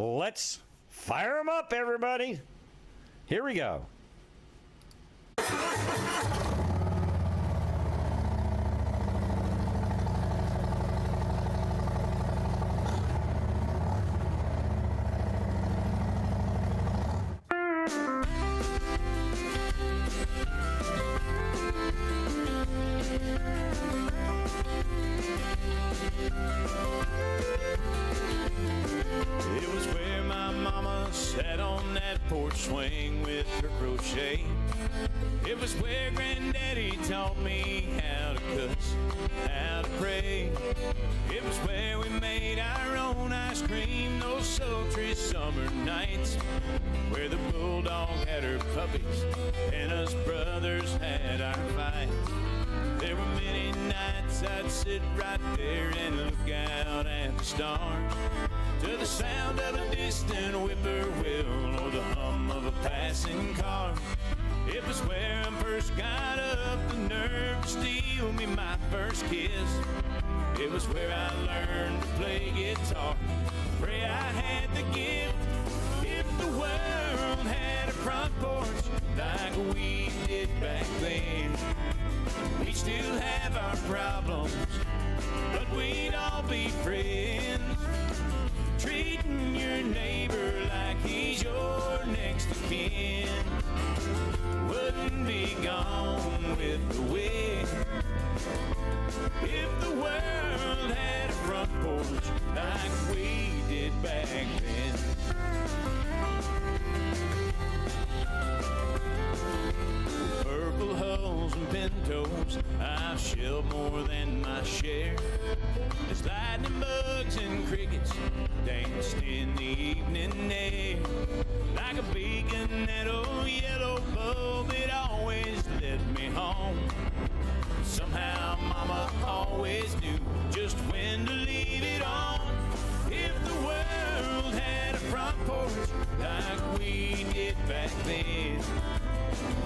Let's fire them up, everybody. Here we go. Sat on that porch swing with her crochet. It was where Granddaddy taught me how to cuss, how to pray. It was where we made our own ice cream those sultry summer nights, where the bulldog had her puppies and us brothers had our fights. There were many nights I'd sit right there and look out at the stars, to the sound of a distant whippoorwill or the hum of a passing car. It was where I first got up the nerve to steal me my first kiss. It was where I learned to play guitar. Pray I had the gift. If the world had a front porch like we did back then, we'd still have our problems, but we'd all be friends. Treating your neighbor like he's your next of kin wouldn't be gone with the wind. If the world had a front porch like we did back then. Purple hulls and pintos, I've shelled more than my share. As lightning bugs and crickets danced in the evening air, like a beacon, that old yellow bulb, it always led me home. Somehow Mama always knew just when to leave it on. If the world had a front porch like we did back then,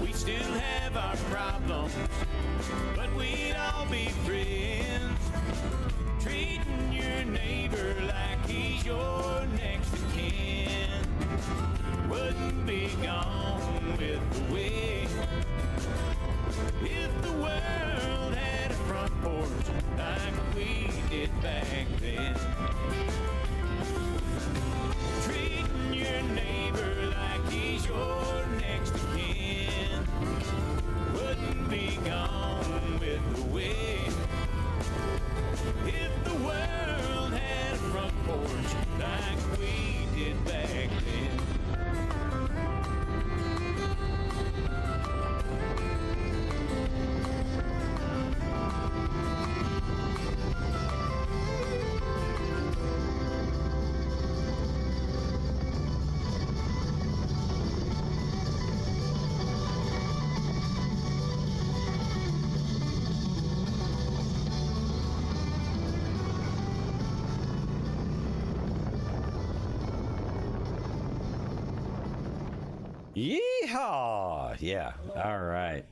we'd still have our problems, but we'd all be friends. Treating your neighbor like he's your next of kin wouldn't be gone with the wind. If the world had a front porch like we did back then. Treating your neighbor like he's your next of kin wouldn't be gone with the wind. If the world had a front porch like we did back then. Yeehaw! Yeah, all right.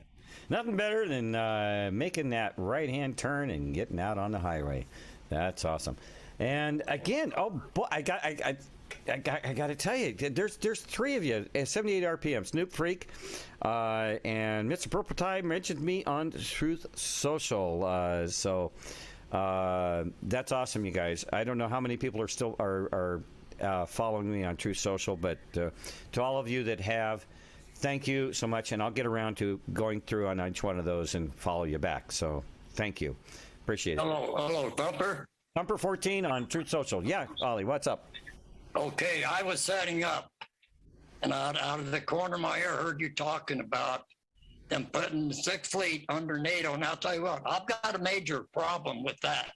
Nothing better than making that right-hand turn and getting out on the highway. That's awesome. And again, oh boy, I got to tell you, there's three of you at 78 RPM. Snoop Freak and Mr. Purple Tie mentioned me on Truth Social. So that's awesome, you guys. I don't know how many people are still are following me on Truth Social, but to all of you that have, thank you so much, and I'll get around to going through on each one of those and follow you back. So thank you. Appreciate it. Hello, Thumper. Thumper 14 on Truth Social. Yeah, Ollie, what's up? Okay, I was setting up, and out of the corner of my ear, heard you talking about them putting the Sixth Fleet under NATO, and I'll tell you what, I've got a major problem with that.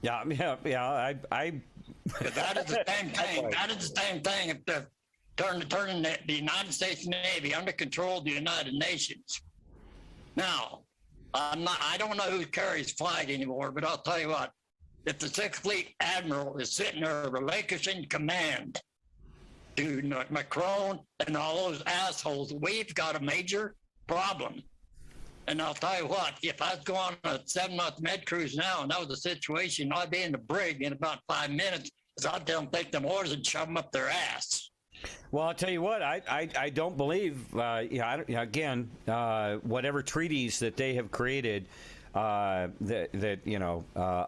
Yeah. I that is the same thing. That is the same thing. If the turning the United States Navy under control of the United Nations. Now, I don't know who carries flag anymore, but I'll tell you what. If the Sixth Fleet Admiral is sitting there relinquishing command to Macron and all those assholes, we've got a major problem. And I'll tell you what, if I was going on a 7-month med cruise now and that was the situation, I'd be in the brig in about 5 minutes 'Cause I don't think the Moors would shove them up their ass. Well, I'll tell you what, I don't believe, again, whatever treaties that they have created that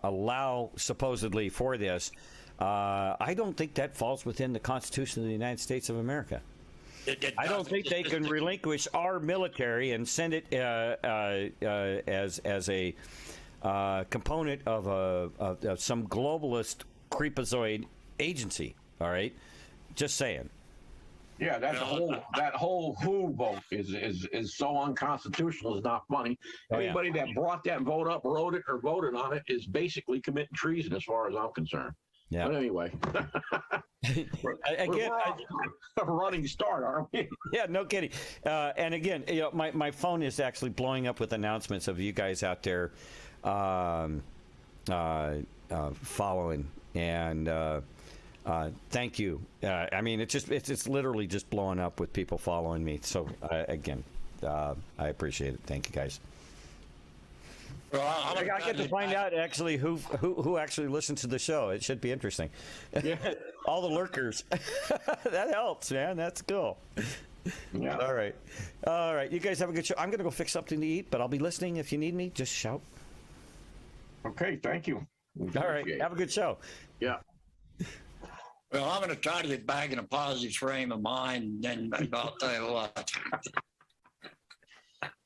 allow supposedly for this, I don't think that falls within the Constitution of the United States of America. I don't think they can relinquish our military and send it as a component of some globalist creepazoid agency. All right, just saying. Yeah, that whole who vote is so unconstitutional. It's not funny. Oh, yeah. Anybody that brought that vote up, wrote it, or voted on it is basically committing treason, as far as I'm concerned. Yeah. But anyway, Again, we're a running start, aren't we? yeah, no kidding. And again, my phone is actually blowing up with announcements of you guys out there following, and thank you. I mean, it's literally just blowing up with people following me. So again, I appreciate it. Thank you, guys. Well, I get to find out actually who actually listens to the show. It should be interesting. Yeah. All the lurkers. That helps, man. That's cool. Yeah. All right. You guys have a good show. I'm going to go fix something to eat, but I'll be listening. If you need me, just shout. Okay, thank you. All right. Have a good show. Yeah. Well, I'm going to try to get back in a positive frame of mind, and I'll tell you what.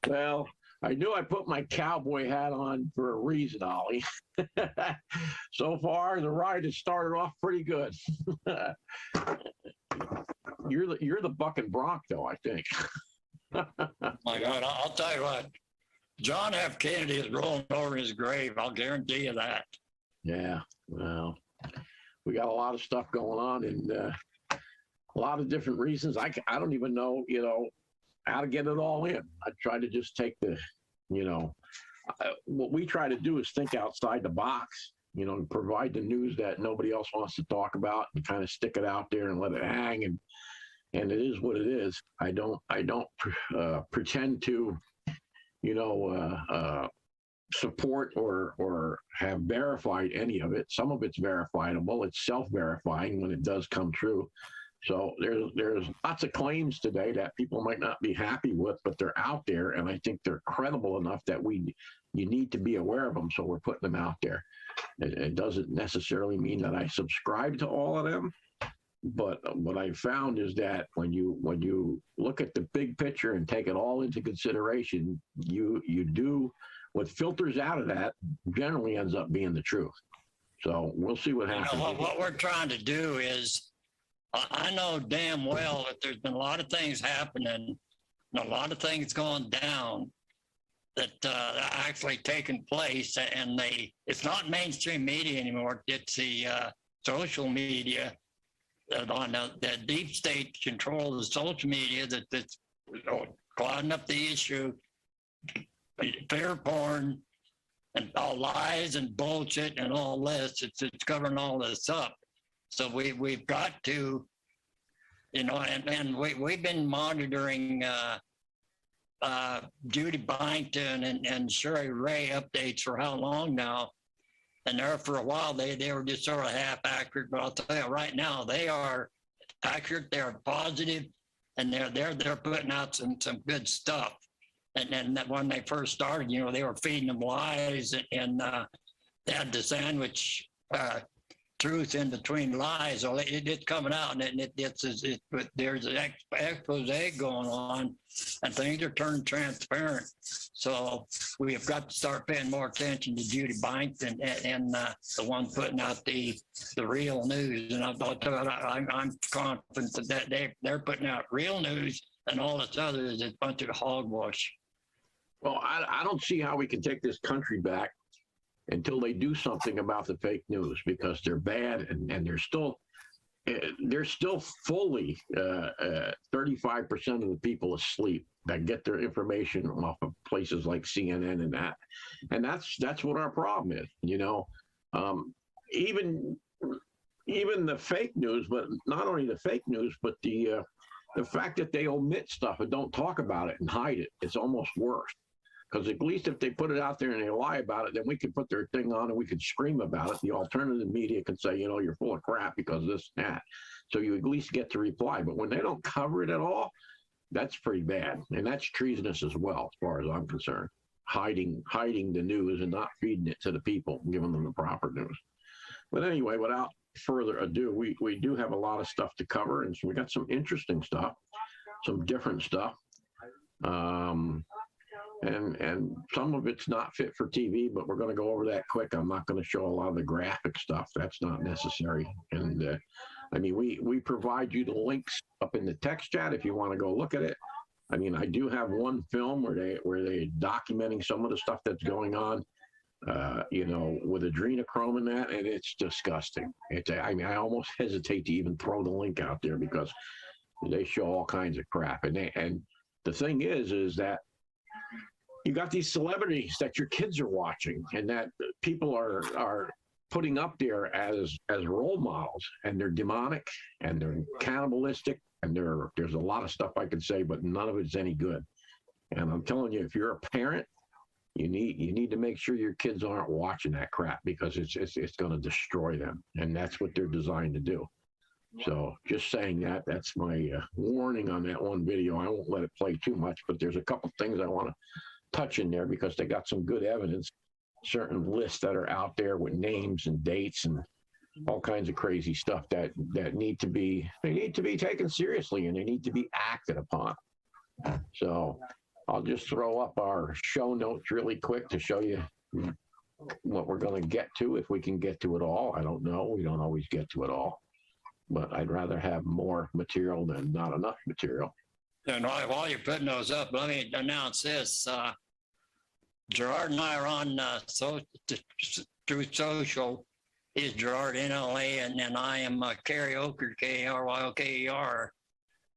Well, I knew I put my cowboy hat on for a reason, Ollie. So far, the ride has started off pretty good. You're the buck and bronc, though, I think. My God, I'll tell you what. John F. Kennedy is rolling over his grave. I'll guarantee you that. Yeah, well, we got a lot of stuff going on, and a lot of different reasons. I don't even know, how to get it all in. I try to just take what we try to do is think outside the box, and provide the news that nobody else wants to talk about, and kind of stick it out there and let it hang. And it is what it is. I don't pretend to, support or have verified any of it. Some of it's verifiable. It's self-verifying when it does come true. So there's lots of claims today that people might not be happy with, but they're out there, and I think they're credible enough that you need to be aware of them. So we're putting them out there. It doesn't necessarily mean that I subscribe to all of them, but what I found is that when you look at the big picture and take it all into consideration, you do what filters out of that generally ends up being the truth. So we'll see what happens. What we're trying to do is, I know damn well that there's been a lot of things happening and a lot of things going down that actually taken place, and it's not mainstream media anymore. It's the social media on the deep state control of the social media that's clouding up the issue, fear porn, and all lies and bullshit and all this. It's covering all this up. So we've got to, and we've been monitoring Judy Byington and Sherry Ray updates for how long now? And there for a while they were just sort of half accurate, but I'll tell you right now they are accurate, they're positive, and they're putting out some good stuff. And then when they first started, they were feeding them lies, and they had the sandwich truth in between lies. So it's coming out, and there's an expose going on, and things are turning transparent. So we have got to start paying more attention to Judy Byington and the one putting out the real news. And I'm confident that they're putting out real news, and all this other is a bunch of hogwash. Well, I don't see how we can take this country back until they do something about the fake news, because they're bad, and they're still fully 35% of the people asleep that get their information off of places like CNN and that's what our problem is. Even the fake news, but not only the fake news, but the fact that they omit stuff and don't talk about it and hide it, it's almost worse. Because at least if they put it out there and they lie about it, then we could put their thing on and we could scream about it. The alternative media could say, you're full of crap because this and that. So you at least get to reply. But when they don't cover it at all, that's pretty bad. And that's treasonous as well, as far as I'm concerned. Hiding the news and not feeding it to the people, giving them the proper news. But anyway, without further ado, we do have a lot of stuff to cover. And so we got some interesting stuff, some different stuff. And some of it's not fit for TV, but we're going to go over that quick. I'm not going to show a lot of the graphic stuff. That's not necessary. And we provide you the links up in the text chat if you want to go look at it. I do have one film where they're documenting some of the stuff that's going on, with adrenochrome and that, and it's disgusting. I almost hesitate to even throw the link out there because they show all kinds of crap. And the thing is that you got these celebrities that your kids are watching and that people are putting up there as role models, and they're demonic and they're cannibalistic, and there's a lot of stuff I could say, but none of it's any good. And I'm telling you, if you're a parent, you need to make sure your kids aren't watching that crap, because it's going to destroy them, and that's what they're designed to do. So just saying that's my warning on that one video. I won't let it play too much, but there's a couple things I want to touch in there because they got some good evidence, certain lists that are out there with names and dates and all kinds of crazy stuff that need to be taken seriously, and they need to be acted upon. So I'll just throw up our show notes really quick to show you what we're going to get to, if we can get to it all. I don't know. We don't always get to it all, but I'd rather have more material than not enough material. And while you're putting those up, let me announce this. Gerard and I are on Truth Social. He's Gerard NLA, and then I am Karaoke, KRYOKER.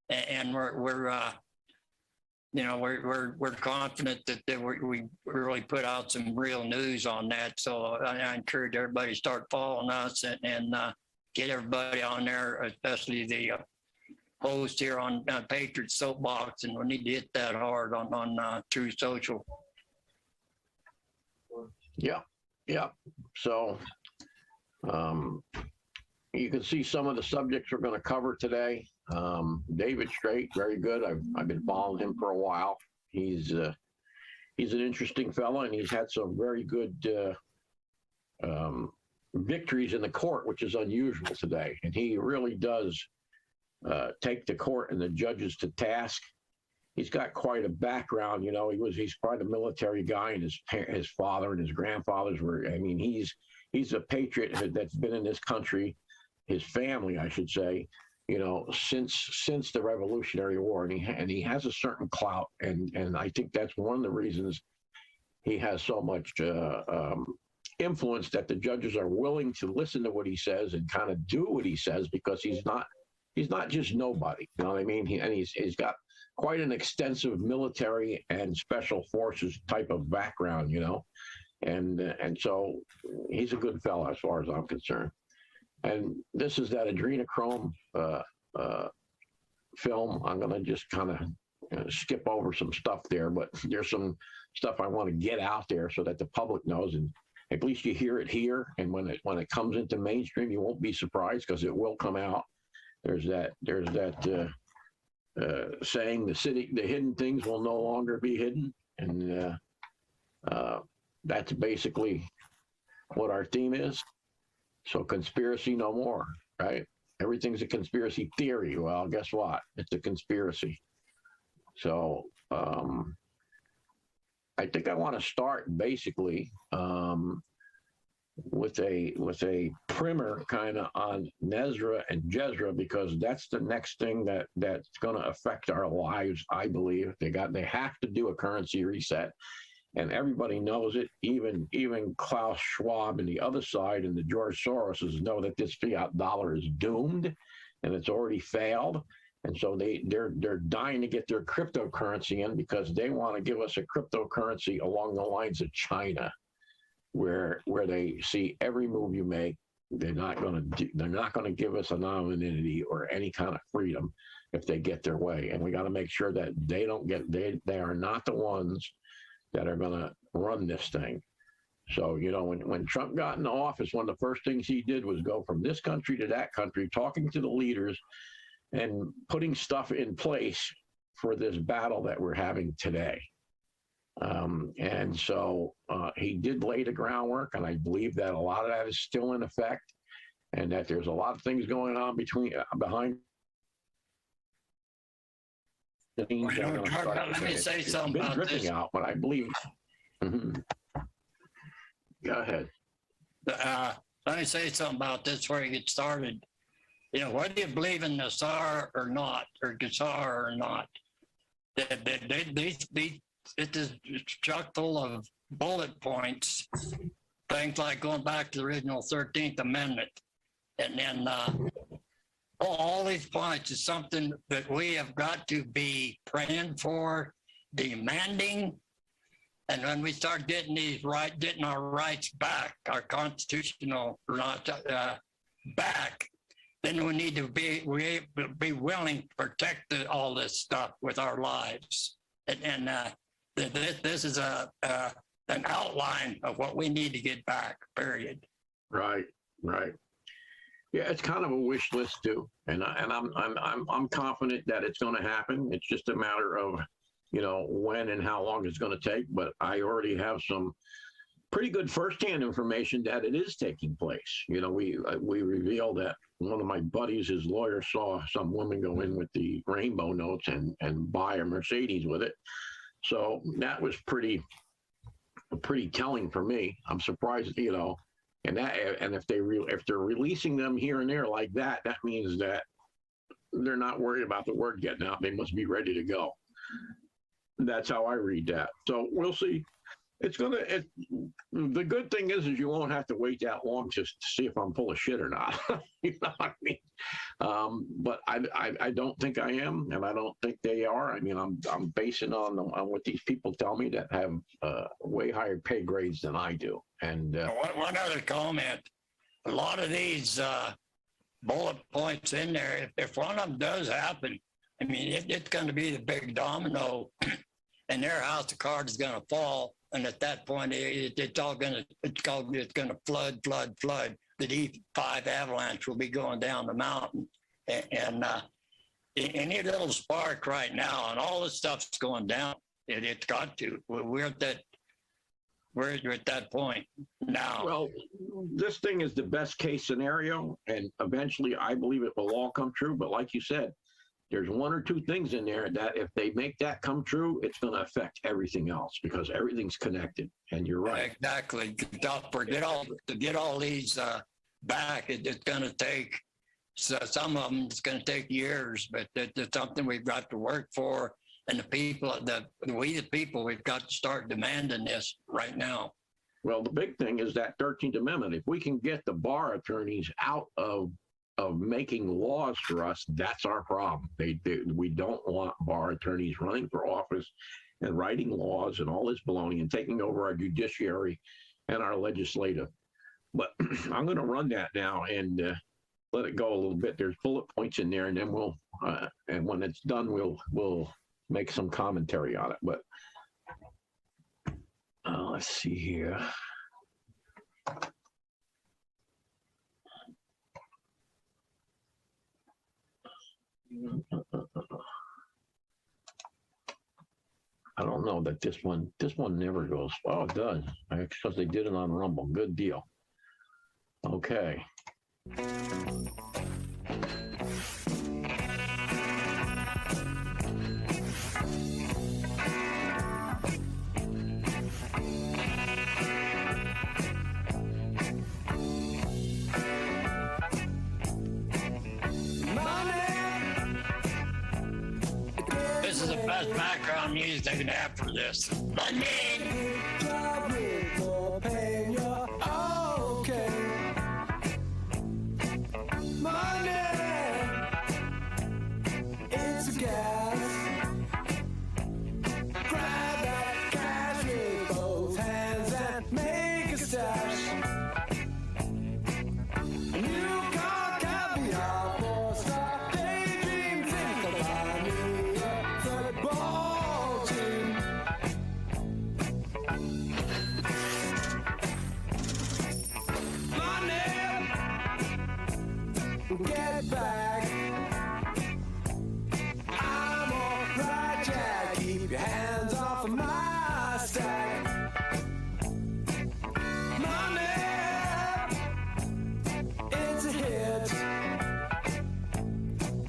And we're confident that we really put out some real news on that. So I encourage everybody to start following us and get everybody on there, especially the host here on Patriot Soapbox, and we need to hit that hard on Truth Social. Yeah. So you can see some of the subjects we're going to cover today. David Strait, very good. I've been following him for a while. He's an interesting fellow, and he's had some very good victories in the court, which is unusual today. And he really does take the court and the judges to task. He's got quite a background. He's quite a military guy, and his father and his grandfathers were. He's a patriot that's been in this country, his family, I should say, since the Revolutionary War, and he has a certain clout, and I think that's one of the reasons he has so much influence, that the judges are willing to listen to what he says and kind of do what he says, because he's not just nobody. You know what I mean? He's got quite an extensive military and special forces type of background, and so he's a good fellow as far as I'm concerned. And this is that adrenochrome film. I'm going to just kind of skip over some stuff there, but there's some stuff I want to get out there so that the public knows, and at least you hear it here. And when it comes into mainstream, you won't be surprised, because it will come out. There's that saying, the hidden things will no longer be hidden, and that's basically what our theme is. So conspiracy no more, right? Everything's a conspiracy theory. Well, guess what? It's a conspiracy. So I think I want to start basically with a primer kind of on Nezra and Jezra, because that's the next thing that's going to affect our lives, I believe. They have to do a currency reset, and everybody knows it. Even Klaus Schwab and the other side and the George Soroses know that this fiat dollar is doomed, and it's already failed. And so they're dying to get their cryptocurrency in, because they want to give us a cryptocurrency along the lines of China, where they see every move you make. They're not going to give us anonymity or any kind of freedom if they get their way. And we got to make sure that they are not the ones that are going to run this thing. So, you know, when Trump got into office, one of the first things he did was go from this country to that country, talking to the leaders and putting stuff in place for this battle that we're having today. And so he did lay the groundwork, and I believe that a lot of that is still in effect, and that there's a lot of things going on behind the scenes. Let me say something about this. Out, but I believe. Mm-hmm. Go ahead. Let me say something about this before you get started. You know, whether you believe in the SAR or not, or Gassar or not, it is chock full of bullet points, things like going back to the original 13th Amendment. And then all these points is something that we have got to be praying for, demanding. And when we start getting getting our rights back, our constitutional rights back, then we need to be willing to protect all this stuff with our lives. And this is an outline of what we need to get back. Period. Right. Yeah, it's kind of a wish list too, and I'm confident that it's going to happen. It's just a matter of, you know, when and how long it's going to take. But I already have some pretty good firsthand information that it is taking place. You know, we revealed that one of my buddies, his lawyer, saw some woman go in with the rainbow notes and buy a Mercedes with it. So that was pretty telling for me. I'm surprised, you know, and if they're releasing them here and there like that, that means that they're not worried about the word getting out. They must be ready to go. That's how I read that. So we'll see. The good thing is you won't have to wait that long just to see if I'm full of shit or not. You know what I mean? But I don't think I am, and I don't think they are. I mean, I'm basing on what these people tell me that have way higher pay grades than I do. And one other comment: a lot of these bullet points in there, if one of them does happen, I mean, it's going to be the big domino, and their house of cards is going to fall. And at that point, it's going to flood. The D5 avalanche will be going down the mountain, and any little spark right now, and all this stuff's going down. It's got to. We're at that point now. Well, this thing is the best case scenario, and eventually, I believe it will all come true. But like you said, there's one or two things in there that if they make that come true, it's going to affect everything else because everything's connected. And you're right. Exactly. To get all these back, it's going to take, some of them, it's going to take years, but it's something we've got to work for. And the people, we the people, we've got to start demanding this right now. Well, the big thing is that 13th Amendment. If we can get the bar attorneys out of making laws for us, that's our problem. We don't want bar attorneys running for office and writing laws and all this baloney and taking over our judiciary and our legislative. But I'm going to run that now and let it go a little bit. There's bullet points in there, and then we'll and when it's done, we'll make some commentary on it. But let's see here. I don't know that this one never goes. Oh, it does, because they did it on Rumble. Good deal. Okay. This is the best background music they can have for this.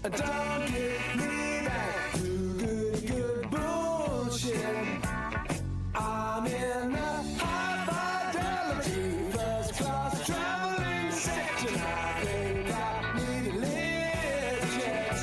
Don't get me back to good bullshit. I'm in a high fidelity first class traveling section. I think I need a lift jet.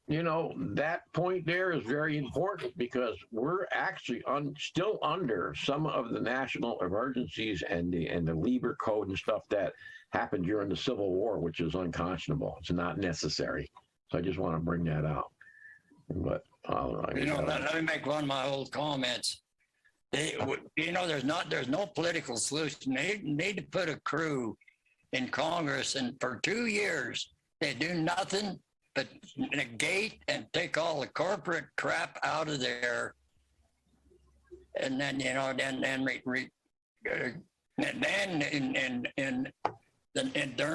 You know, that point there is very important because we're actually still under some of the national emergencies and the Lieber Code and stuff that happened during the Civil War, which is unconscionable. It's not necessary. So I just want to bring that out. But let me make one of my old comments. There's no political solution. They need to put a crew in Congress, and for 2 years they do nothing but negate and take all the corporate crap out of there, and then during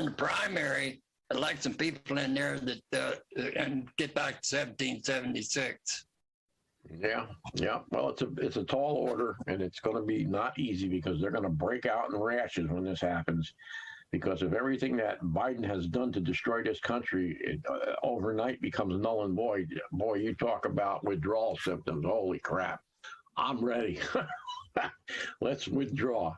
the primary, elect some people in there that and get back to 1776. Yeah. Well, it's a tall order, and it's going to be not easy because they're going to break out in rashes when this happens. Because of everything that Biden has done to destroy this country, it overnight becomes null and void. Boy, you talk about withdrawal symptoms. Holy crap. I'm ready. Let's withdraw.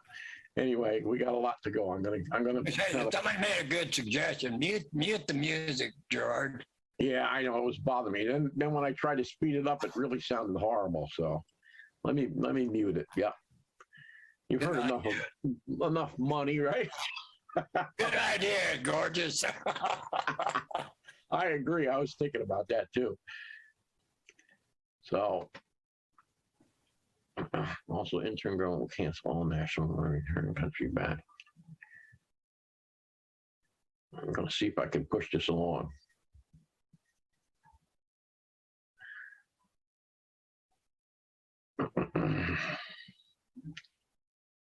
Anyway, we got a lot to go. I'm gonna Somebody made a good suggestion. Mute the music, Gerard. Yeah, I know, it was bothering me. Then when I tried to speed it up, it really sounded horrible. So let me mute it. Yeah. You've heard enough money, right? Good idea, gorgeous. I agree. I was thinking about that too. So, also, intern girl will cancel all national and return country back. I'm going to see if I can push this along.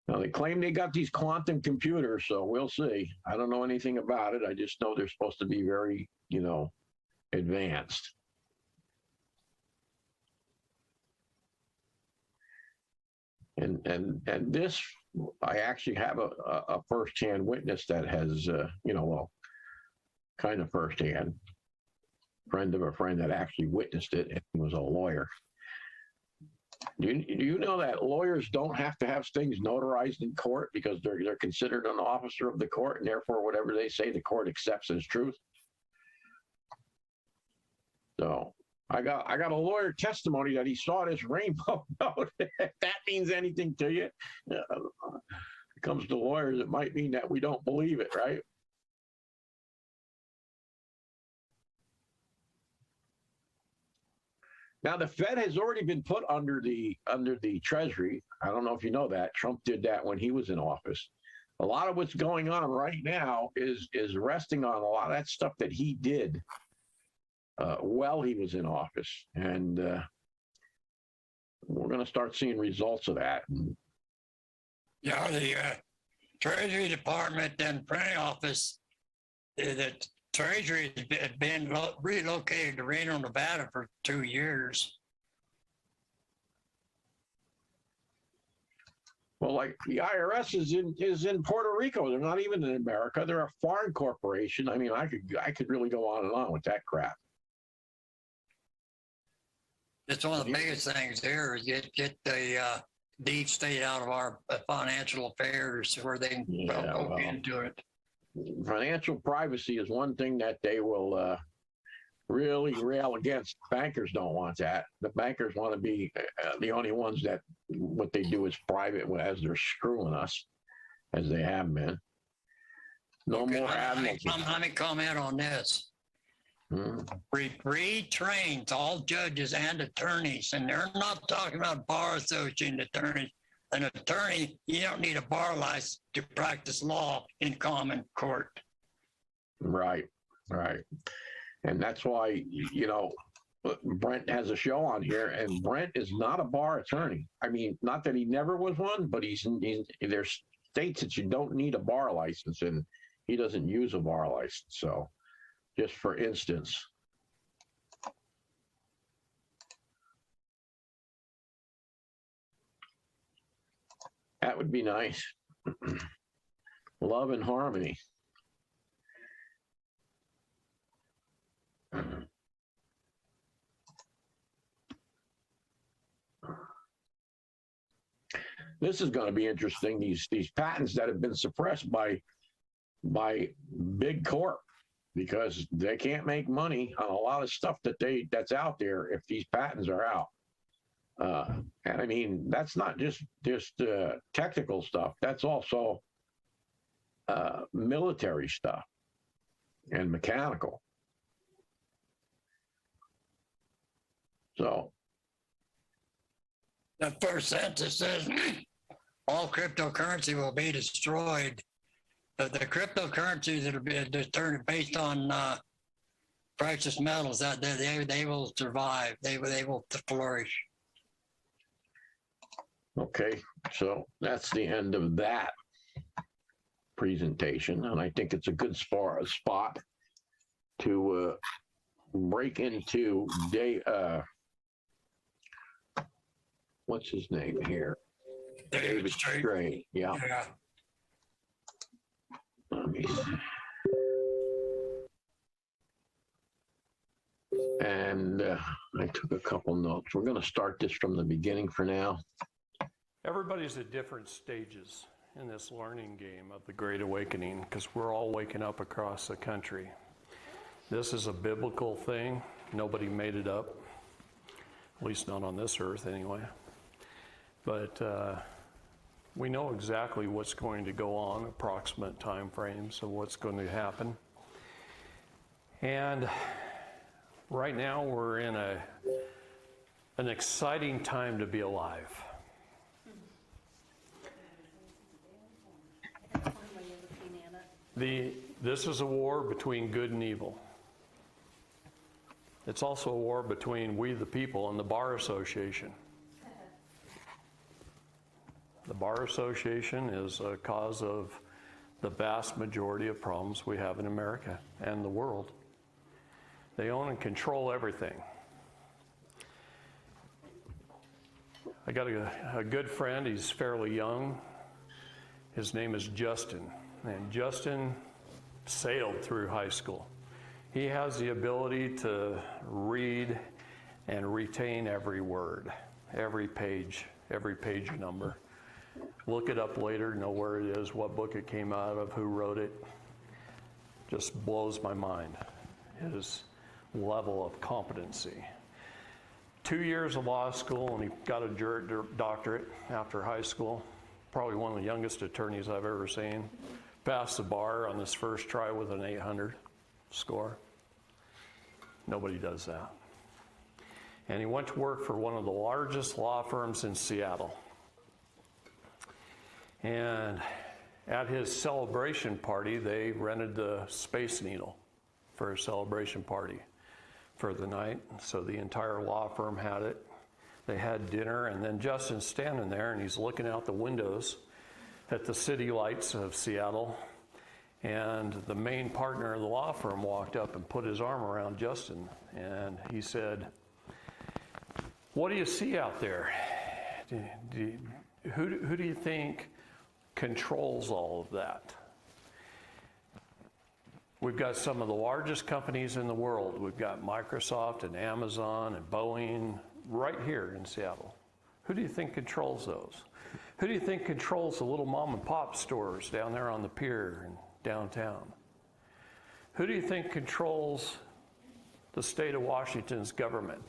Now, they claim they got these quantum computers, so we'll see. I don't know anything about it. I just know they're supposed to be very, advanced. And this, I actually have a firsthand witness that has, kind of firsthand, friend of a friend that actually witnessed it and was a lawyer. Do you know that lawyers don't have to have things notarized in court because they're considered an officer of the court, and therefore whatever they say, the court accepts as truth? So I got a lawyer testimony that he saw this rainbow note. If that means anything to you, it comes to lawyers, it might mean that we don't believe it, right? Now, the Fed has already been put under the Treasury. I don't know if you know that. Trump did that when he was in office. A lot of what's going on right now is resting on a lot of that stuff that he did while he was in office. And we're going to start seeing results of that. Yeah, the Treasury Department and Printing Office, the Treasury has been relocated to Reno, Nevada for 2 years. Well, like the IRS is in Puerto Rico. They're not even in America. They're a foreign corporation. I mean, I could really go on and on with that crap. It's one of the biggest things here is get the deep state out of our financial affairs where they can go into it. Financial privacy is one thing that they will really rail against. Bankers don't want that. The bankers want to be the only ones that what they do is private as they're screwing us, as they have been. No more admirals. Let me comment on this. Retrain all judges and attorneys, and they're not talking about bar association attorneys. An attorney, you don't need a bar license to practice law in common court. Right. And that's why, Brent has a show on here, and Brent is not a bar attorney. I mean, not that he never was one, but there's states that you don't need a bar license, and he doesn't use a bar license. So, just for instance. That would be nice. Love and harmony. This is going to be interesting. These patents that have been suppressed by big corp, because they can't make money on a lot of stuff that's out there if these patents are out. And I mean, that's not just technical stuff. That's also military stuff and mechanical. So the first sentence says all cryptocurrency will be destroyed. The cryptocurrencies that are being determined based on precious metals, that they will survive. They will flourish. Okay, so that's the end of that presentation, and I think it's a good spot to break into what's his name here? David Stray. Yeah. Let me see. And I took a couple notes. We're going to start this from the beginning for now. Everybody's at different stages in this learning game of the Great Awakening, because we're all waking up across the country. This is a biblical thing. Nobody made it up, at least not on this earth anyway. But we know exactly what's going to go on, approximate time frames of what's going to happen. And right now we're in an exciting time to be alive. This is a war between good and evil. It's also a war between we the people and the Bar Association. The Bar Association is a cause of the vast majority of problems we have in America and the world. They own and control everything. I got a good friend, he's fairly young. His name is Justin, and Justin sailed through high school. He has the ability to read and retain every word, every page number. Look it up later, know where it is, what book it came out of, who wrote it. Just blows my mind, his level of competency. 2 years of law school, and he got a doctorate after high school. Probably one of the youngest attorneys I've ever seen. Passed the bar on his first try with an 800 score. Nobody does that. and he went to work for one of the largest law firms in Seattle. And at his celebration party, they rented the Space Needle for a celebration party for the night. So the entire law firm had it. They had dinner, and then Justin's standing there, and he's looking out the windows at the city lights of Seattle. And the main partner of the law firm walked up and put his arm around Justin, and he said, "What do you see out there? Who do you think controls all of that? We've got some of the largest companies in the world. We've got Microsoft and Amazon and Boeing right here in Seattle. Who do you think controls those? Who do you think controls the little mom and pop stores down there on the pier and downtown? Who do you think controls the state of Washington's government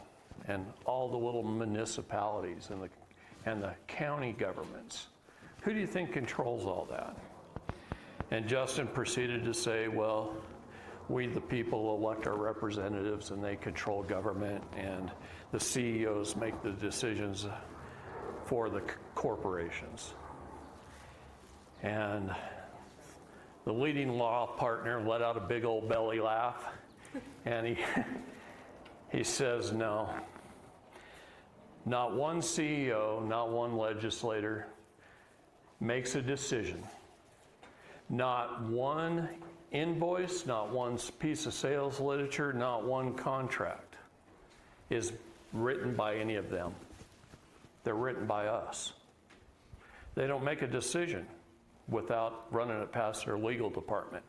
and all the little municipalities and the county governments? Who do you think controls all that?" And Justin proceeded to say, "Well, we the people elect our representatives, and they control government, and the CEOs make the decisions for the corporations." And the leading law partner let out a big old belly laugh, and he says, "No, not one CEO, not one legislator makes a decision. Not one invoice, not one piece of sales literature, not one contract is written by any of them. They're written by us. They don't make a decision without running it past their legal department.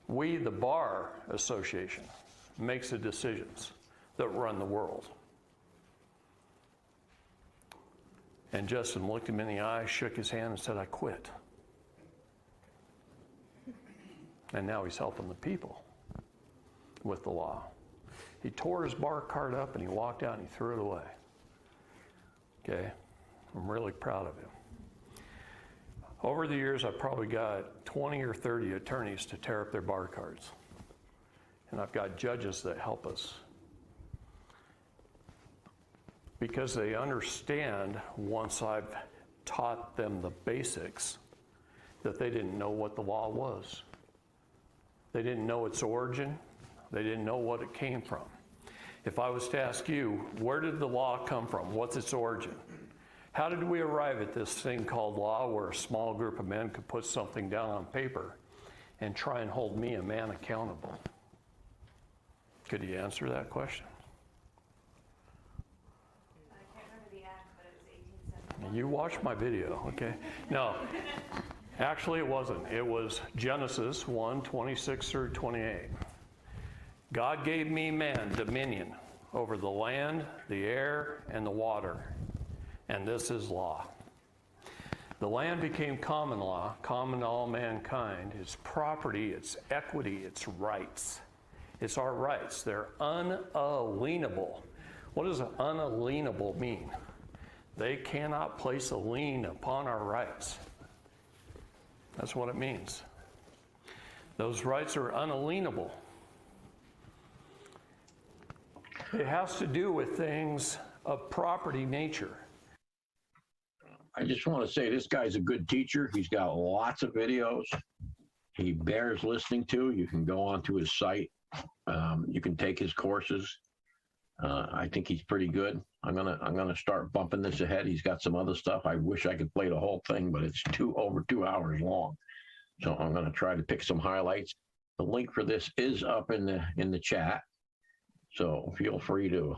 We, the Bar Association, makes the decisions that run the world." And Justin looked him in the eye, shook his hand, and said, "I quit." And now he's helping the people with the law. He tore his bar card up and he walked out and he threw it away. Okay? I'm really proud of him. Over the years, I've probably got 20 or 30 attorneys to tear up their bar cards. And I've got judges that help us, because they understand, once I've taught them the basics, that they didn't know what the law was. They didn't know its origin. They didn't know what it came from. If I was to ask you, where did the law come from? What's its origin? How did we arrive at this thing called law, where a small group of men could put something down on paper and try and hold me, a man, accountable? Could you answer that question? You watched my video, okay? No, actually it wasn't. It was Genesis 1:26 through 28. God gave me, man, dominion over the land, the air, and the water, and this is law. The land became common law, common to all mankind. Its property, its equity, its rights. It's our rights. They're unalienable. What does unalienable mean? They cannot place a lien upon our rights. That's what it means. Those rights are unalienable. It has to do with things of property nature. I just want to say this guy's a good teacher. He's got lots of videos. He bears listening to. You can go onto his site. You can take his courses. I think he's pretty good. I'm gonna start bumping this ahead. He's got some other stuff. I wish I could play the whole thing, but it's over 2 hours long. So I'm gonna try to pick some highlights. The link for this is up in the chat. So feel free to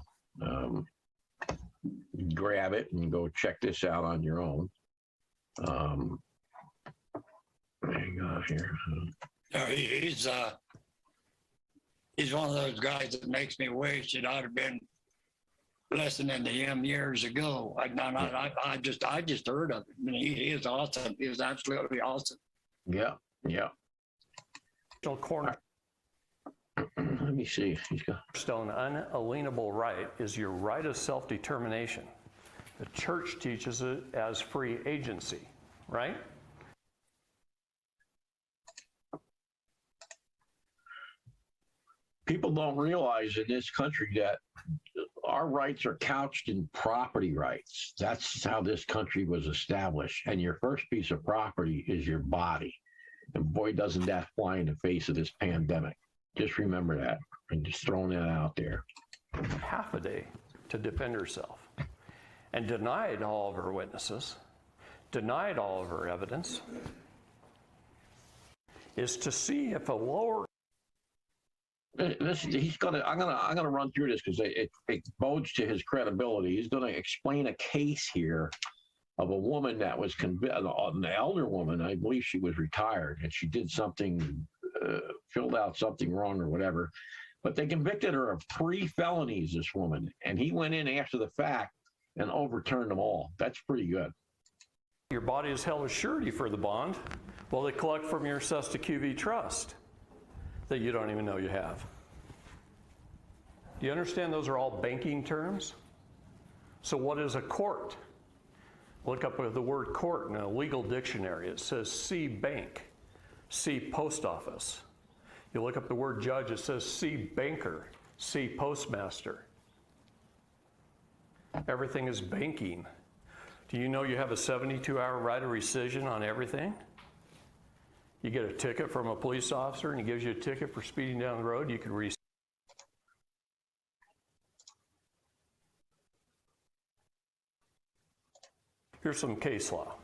grab it and go check this out on your own. Hang on here. He's one of those guys that makes me wish that I'd have been listening to him years ago. I just heard of him. He is awesome. He is absolutely awesome. Yeah. Corner. Let me see. Stone unalienable right is your right of self-determination. The church teaches it as free agency, right? People don't realize in this country that our rights are couched in property rights. That's how this country was established. And your first piece of property is your body. And boy, doesn't that fly in the face of this pandemic. Just remember that. I'm just throwing that out there. Half a day to defend herself and denied all of her witnesses, denied all of her evidence, is to see if a lower I'm gonna run through this because it bodes to his credibility. He's gonna explain a case here of a woman that was an elder woman. I believe she was retired and she did something, filled out something wrong or whatever. But they convicted her of 3 felonies, this woman, and he went in after the fact and overturned them all. That's pretty good. your body is held as surety for the bond, well, they collect from your Cesta QV trust that you don't even know you have. Do you understand those are all banking terms? So what is a court? Look up the word court in a legal dictionary. It says C bank, C post office. You look up the word judge, it says C banker, C postmaster. Everything is banking. Do you know you have a 72-hour right of rescission on everything? You get a ticket from a police officer and he gives you a ticket for speeding down the road, you can rescind. Here's some case law.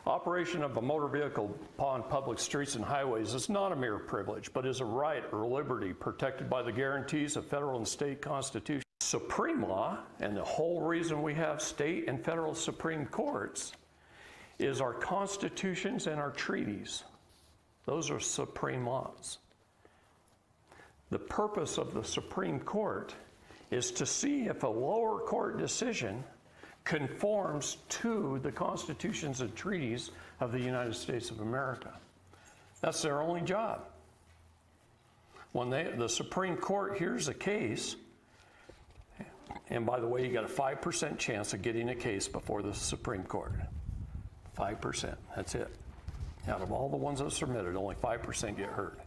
Operation of a motor vehicle upon public streets and highways is not a mere privilege, but is a right or liberty protected by the guarantees of federal and state constitutions. Supreme law, and the whole reason we have state and federal Supreme Courts, is our constitutions and our treaties. Those are supreme laws. The purpose of the Supreme Court is to see if a lower court decision conforms to the constitutions and treaties of the United States of America. That's their only job. When the Supreme Court hears a case, and by the way, you got a 5% chance of getting a case before the Supreme Court. 5%, that's it. Out of all the ones that are submitted, only 5% get heard.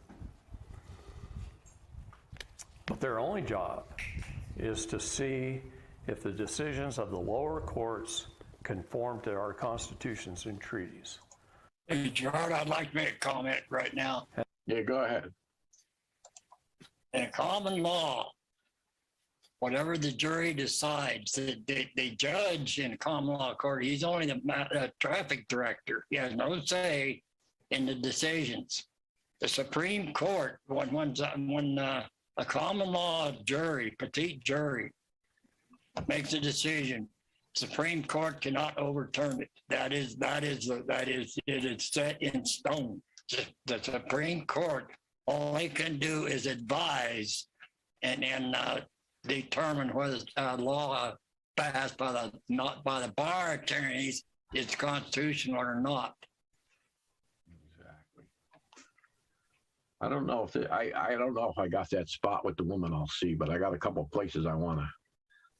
But their only job is to see if the decisions of the lower courts conform to our constitutions and treaties. Hey, Gerard, I'd like to make a comment right now. Yeah, go ahead. In common law, whatever the jury decides, the judge in a common law court, he's only the traffic director. He has no say in the decisions. The Supreme Court, when a common law jury, petite jury, makes a decision, Supreme Court cannot overturn it. It is set in stone. The Supreme Court, all they can do is advise and determine whether law passed not by the bar attorneys is constitutional or not. Exactly. I don't know if I don't know if I got that spot with the woman I'll see, but I got a couple of places I want to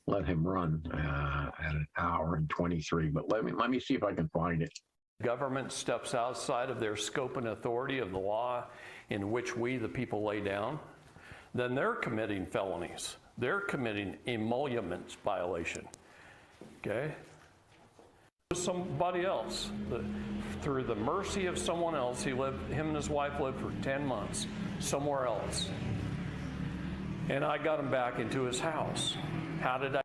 let him run at an hour and 23. But let me see if I can find it. Government steps outside of their scope and authority of the law in which we, the people, lay down, then they're committing felonies. They're committing emolument violation. Okay? Somebody else, through the mercy of someone else, him and his wife lived for 10 months somewhere else. And I got him back into his house. How did I?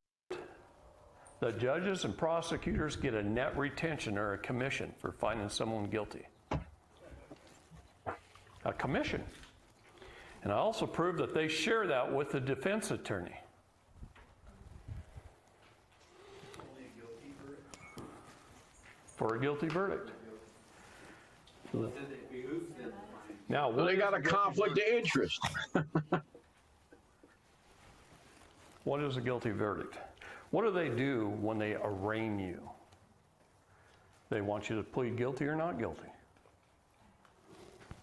The judges and prosecutors get a net retention or a commission for finding someone guilty. A commission. And I also proved that they share that with the defense attorney. For a guilty verdict. Now, Well, they got a conflict of interest. What is a guilty verdict? What do they do when they arraign you? They want you to plead guilty or not guilty.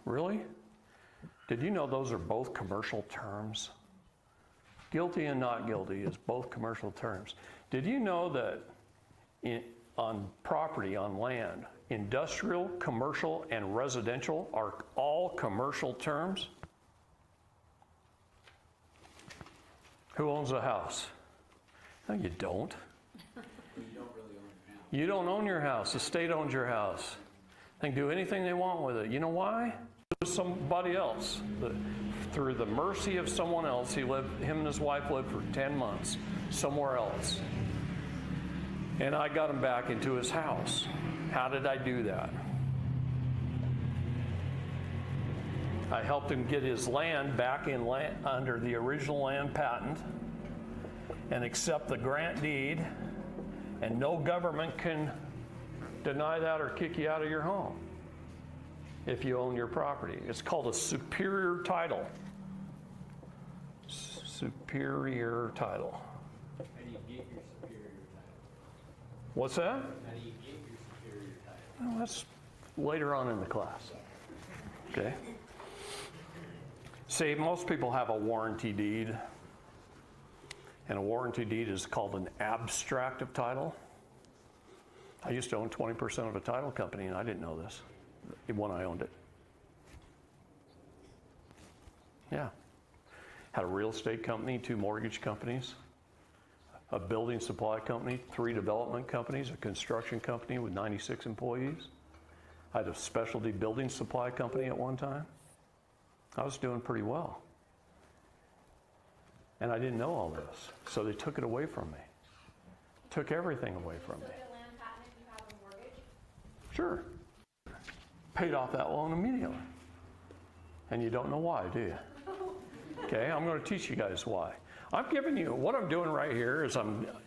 Really? Did you know those are both commercial terms? Guilty and not guilty is both commercial terms. Did you know that on property, on land, industrial, commercial, and residential are all commercial terms? Who owns the house? No, you don't. You don't own your house. The state owns your house. They can do anything they want with it. You know why? It was somebody else. Through the mercy of someone else, him and his wife lived for 10 months somewhere else. And I got him back into his house. How did I do that? I helped him get his land back in under the original land patent and accept the grant deed, and no government can deny that or kick you out of your home if you own your property. It's called a superior title. Superior title. How do you get your superior title? What's that? How do you get your superior title? Well, that's later on in the class. Okay. See, most people have a warranty deed, and a warranty deed is called an abstract of title. I used to own 20% of a title company, and I didn't know this when I owned it. Yeah. Had a real estate company, 2 mortgage companies, a building supply company, 3 development companies, a construction company with 96 employees. I had a specialty building supply company at one time. I was doing pretty well. And I didn't know all this, so they took it away from me. Took everything away from me. So the land patent, you have a mortgage? Sure. Paid off that loan immediately. And you don't know why, do you? Okay, I'm going to teach you guys why. I'm giving you, what I'm doing right here is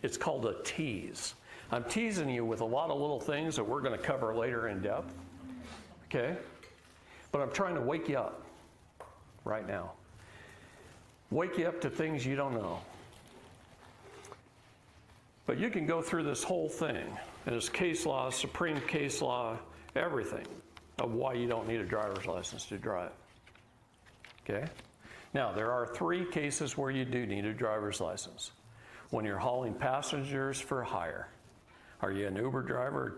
it's called a tease. I'm teasing you with a lot of little things that we're going to cover later in depth. Okay? But I'm trying to wake you up right now. Wake you up to things you don't know. But you can go through this whole thing, and it's case law, Supreme case law, everything of why you don't need a driver's license to drive. Okay? Now, there are 3 cases where you do need a driver's license. When you're hauling passengers for hire. Are you an Uber driver,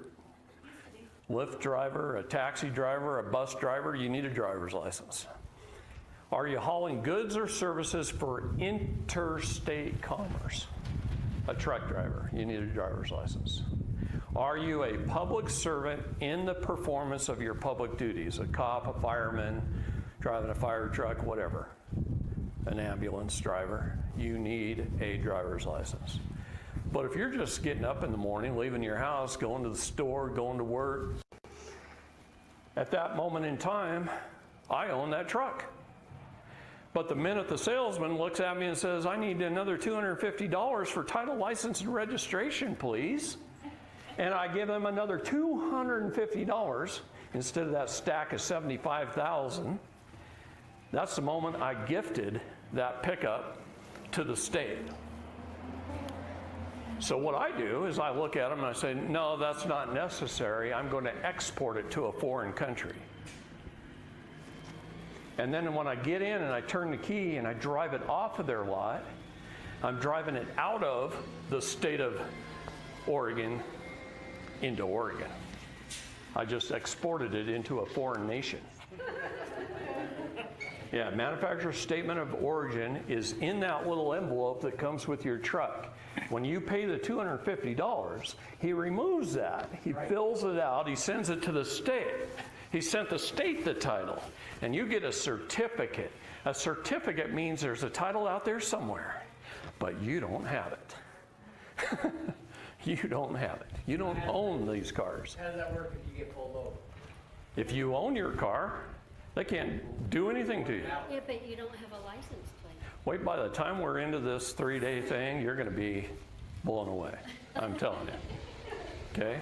Lyft driver, a taxi driver, a bus driver? You need a driver's license. Are you hauling goods or services for interstate commerce? A truck driver, you need a driver's license. Are you a public servant in the performance of your public duties? A cop, a fireman, driving a fire truck, whatever. An ambulance driver, you need a driver's license. But if you're just getting up in the morning, leaving your house, going to the store, going to work, at that moment in time, I own that truck. But the minute the salesman looks at me and says, I need another $250 for title, license, and registration, please, and I give them another $250 instead of that stack of $75,000, that's the moment I gifted that pickup to the state. So what I do is I look at them and I say, no, that's not necessary. I'm going to export it to a foreign country. And then when I get in and I turn the key and I drive it off of their lot, I'm driving it out of the state of Oregon into Oregon. I just exported it into a foreign nation. Yeah, manufacturer's statement of origin is in that little envelope that comes with your truck. When you pay the $250, he removes that. He fills it out. He sends it to the state. He sent the state the title, and you get a certificate. A certificate means there's a title out there somewhere, but you don't have it. You don't have it. You don't own these cars. How does that work if you get pulled over? If you own your car, they can't do anything to you. Yeah, but you don't have a license plate. Wait, by the time we're into this 3-day thing, you're going to be blown away. I'm telling you. Okay?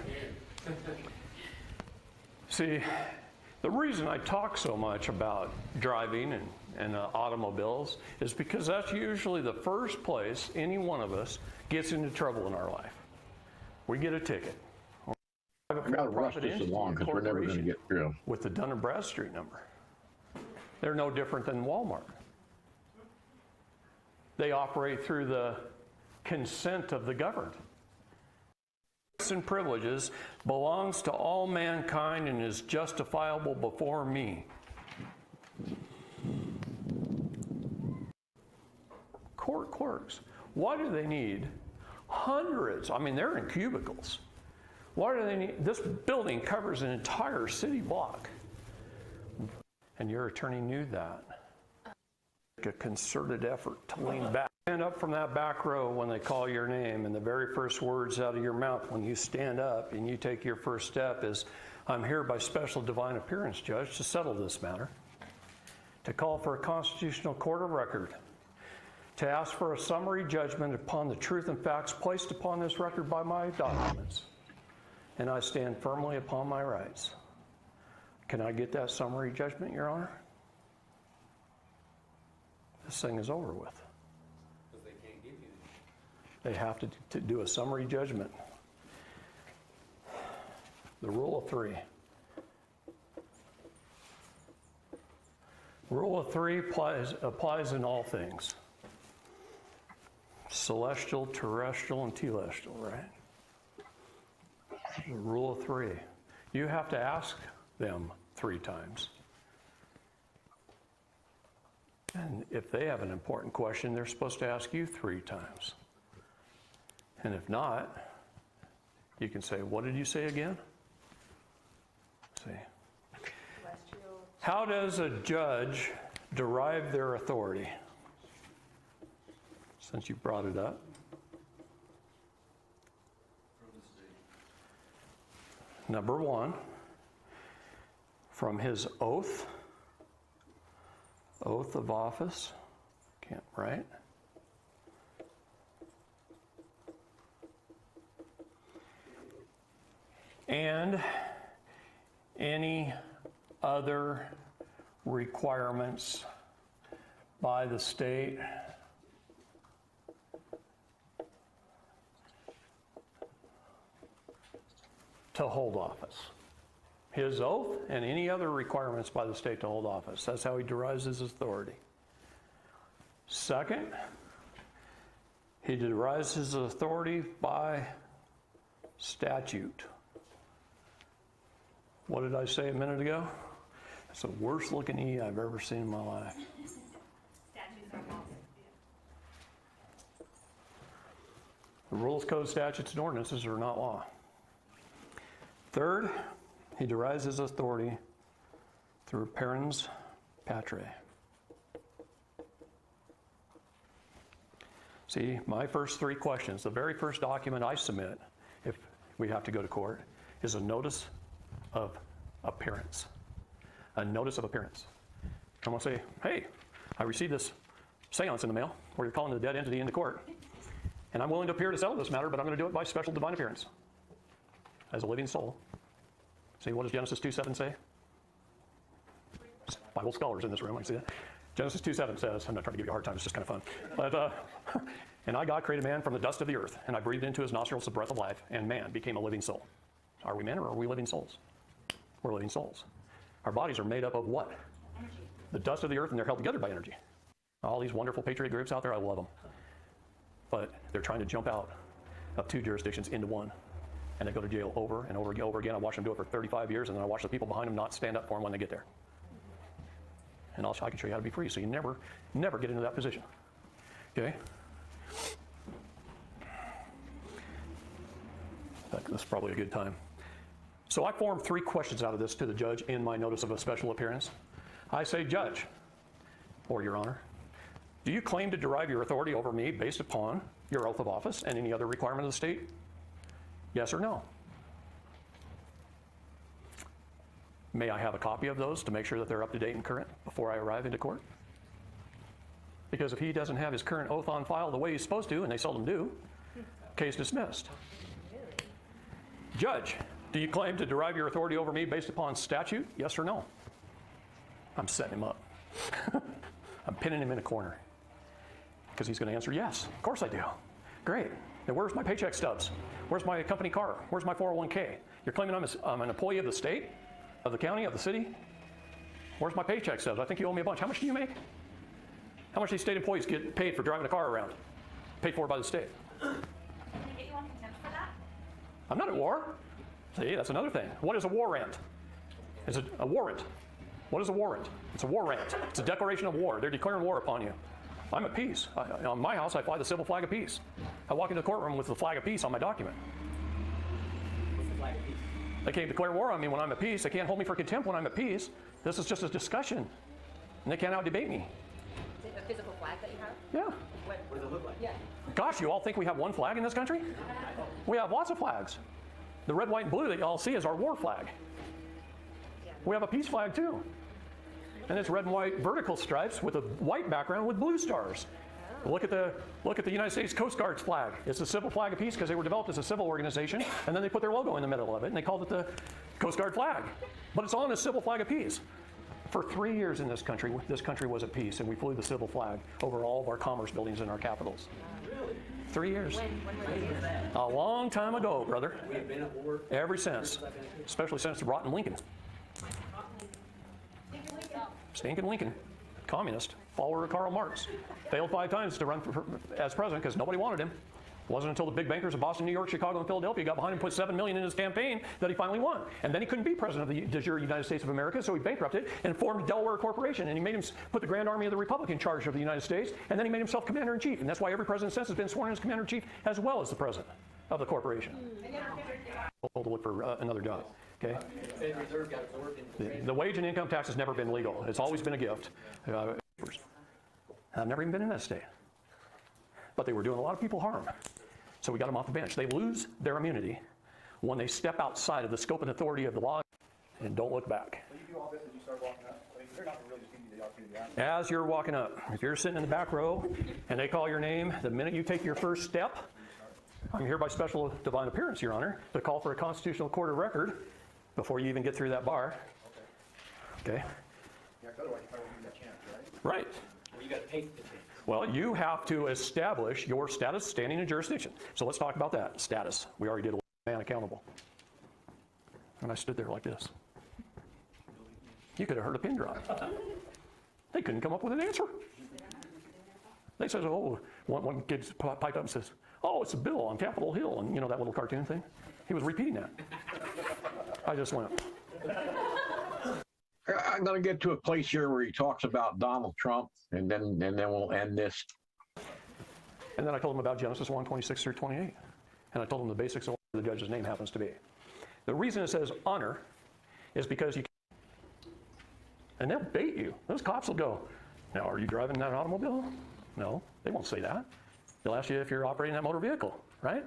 See, the reason I talk so much about driving and automobiles is because that's usually the first place any one of us gets into trouble in our life. We get a ticket. I gotta rush this along because we're never going to get through. With the Dun & Bradstreet number. They're no different than Walmart. They operate through the consent of the governed. Rights and privileges belongs to all mankind and is justifiable before me. court clerks. Why do they need hundreds? I mean, they're in cubicles. Why do they need? This building covers an entire city block. And your attorney knew that. A concerted effort to lean back. Stand up from that back row when they call your name, and the very first words out of your mouth when you stand up and you take your first step is, I'm here by special divine appearance, Judge, to settle this matter, to call for a constitutional court of record, to ask for a summary judgment upon the truth and facts placed upon this record by my documents, and I stand firmly upon my rights. Can I get that summary judgment, Your Honor? This thing is over with. Because they can't give you. They have to do a summary judgment. The rule of three. Rule of three applies in all things. Celestial, terrestrial, and telestial, right? The rule of three. You have to ask them 3 times. And if they have an important question, they're supposed to ask you 3 times. And if not, you can say, what did you say again? See. How does a judge derive their authority? Since you brought it up. Number 1, from his oath of office, can't write. And any other requirements by the state to hold office. His oath and any other requirements by the state to hold office. That's how he derives his authority. Second, he derives his authority by statute. What did I say a minute ago? That's the worst looking E I've ever seen in my life. Statutes are laws. The rules, codes, statutes, and ordinances are not law. Third, he derives his authority through parens patriae. See, my first 3 questions, the very first document I submit, if we have to go to court, is a notice of appearance. A notice of appearance. I'm going to say, hey, I received this seance in the mail where you're calling the dead entity into court, and I'm willing to appear to settle this matter, but I'm going to do it by special divine appearance as a living soul. See, what does Genesis 2:7 say? Bible scholars in this room, I see that. Genesis 2:7 says, I'm not trying to give you a hard time, it's just kind of fun. But, and I, God, created man from the dust of the earth, and I breathed into his nostrils the breath of life, and man became a living soul. Are we men or are we living souls? We're living souls. Our bodies are made up of what? Energy. The dust of the earth, and they're held together by energy. All these wonderful patriot groups out there, I love them. But they're trying to jump out of 2 jurisdictions into one. And they go to jail over and over and over again. I watched them do it for 35 years, and then I watch the people behind them not stand up for them when they get there. And I can show you how to be free, so you never get into that position. Okay? That's probably a good time. So I formed 3 questions out of this to the judge in my notice of a special appearance. I say, Judge, or Your Honor, do you claim to derive your authority over me based upon your oath of office and any other requirement of the state? Yes or no? May I have a copy of those to make sure that they're up to date and current before I arrive into court? Because if he doesn't have his current oath on file the way he's supposed to, and they seldom do, case dismissed. Judge, do you claim to derive your authority over me based upon statute? Yes or no? I'm setting him up. I'm pinning him in a corner. Because he's going to answer, yes, of course I do. Great. Now where's my paycheck stubs? Where's my company car? Where's my 401k? You're claiming I'm an employee of the state, of the county, of the city? Where's my paycheck stubs? I think you owe me a bunch. How much do you make? How much do these state employees get paid for driving a car around? Paid for by the state. Can they get you on contempt for that? I'm not at war. See, that's another thing. What is a warrant? Is it a warrant? What is a warrant? It's a warrant. It's a declaration of war. They're declaring war upon you. I'm at peace. On my house, I fly the civil flag of peace. I walk into the courtroom with the flag of peace on my document. What's the flag of peace? They can't declare war on me when I'm at peace. They can't hold me for contempt when I'm at peace. This is just a discussion. And they can't out-debate me. Is it a physical flag that you have? Yeah. What does it look like? Yeah. Gosh, you all think we have one flag in this country? We have lots of flags. The red, white, and blue that you all see is our war flag. We have a peace flag too. And it's red and white vertical stripes with a white background with blue stars. Look at the United States Coast Guard's flag. It's a civil flag of peace because they were developed as a civil organization, and then they put their logo in the middle of it, and they called it the Coast Guard flag. But it's on a civil flag of peace. For 3 years in this country was at peace, and we flew the civil flag over all of our commerce buildings in our capitals. Really? 3 years. When were they? A long time ago, brother. We have been at war. Ever since. Especially since rotten Lincoln. Stinking Lincoln. Communist. Follower of Karl Marx. Failed 5 times to run as president because nobody wanted him. It wasn't until the big bankers of Boston, New York, Chicago, and Philadelphia got behind him and put $7 million in his campaign that he finally won. And then he couldn't be president of the de jure United States of America, so he bankrupted and formed a Delaware corporation. And he made him put the Grand Army of the Republic in charge of the United States, and then he made himself commander-in-chief. And that's why every president since has been sworn in as commander-in-chief as well as the president of the corporation. We'll look for another job. Okay? The Federal Reserve got absorbed into The wage and income tax has never been legal. It's always been a gift. I've never even been in that state. But they were doing a lot of people harm. So we got them off the bench. They lose their immunity when they step outside of the scope and authority of the law and don't look back. When you do all this as you start walking up, I mean, they're not really just giving you the opportunity to ask. As you're walking up, if you're sitting in the back row and they call your name, the minute you take your first step, I'm here by special divine appearance, Your Honor, to call for a constitutional court of record before you even get through that bar. Okay? Yeah, 'cause otherwise you probably won't give you that chance, right? Right. Well, you got to take the chance. Well, you have to establish your status, standing, and jurisdiction. So let's talk about that. Status. We already did a man accountable. And I stood there like this. You could have heard a pin drop. They couldn't come up with an answer. They said, oh, one kid piped up and says, oh, it's a bill on Capitol Hill. And you know that little cartoon thing? He was repeating that. I just went. I'm going to get to a place here where he talks about Donald Trump, and then we'll end this. And then I told him about Genesis 1:26 through 28. And I told him the basics of what the judge's name happens to be. The reason it says honor is because you can, and they'll bait you. Those cops will go, now, are you driving that automobile? No, they won't say that. They'll ask you if you're operating that motor vehicle, right?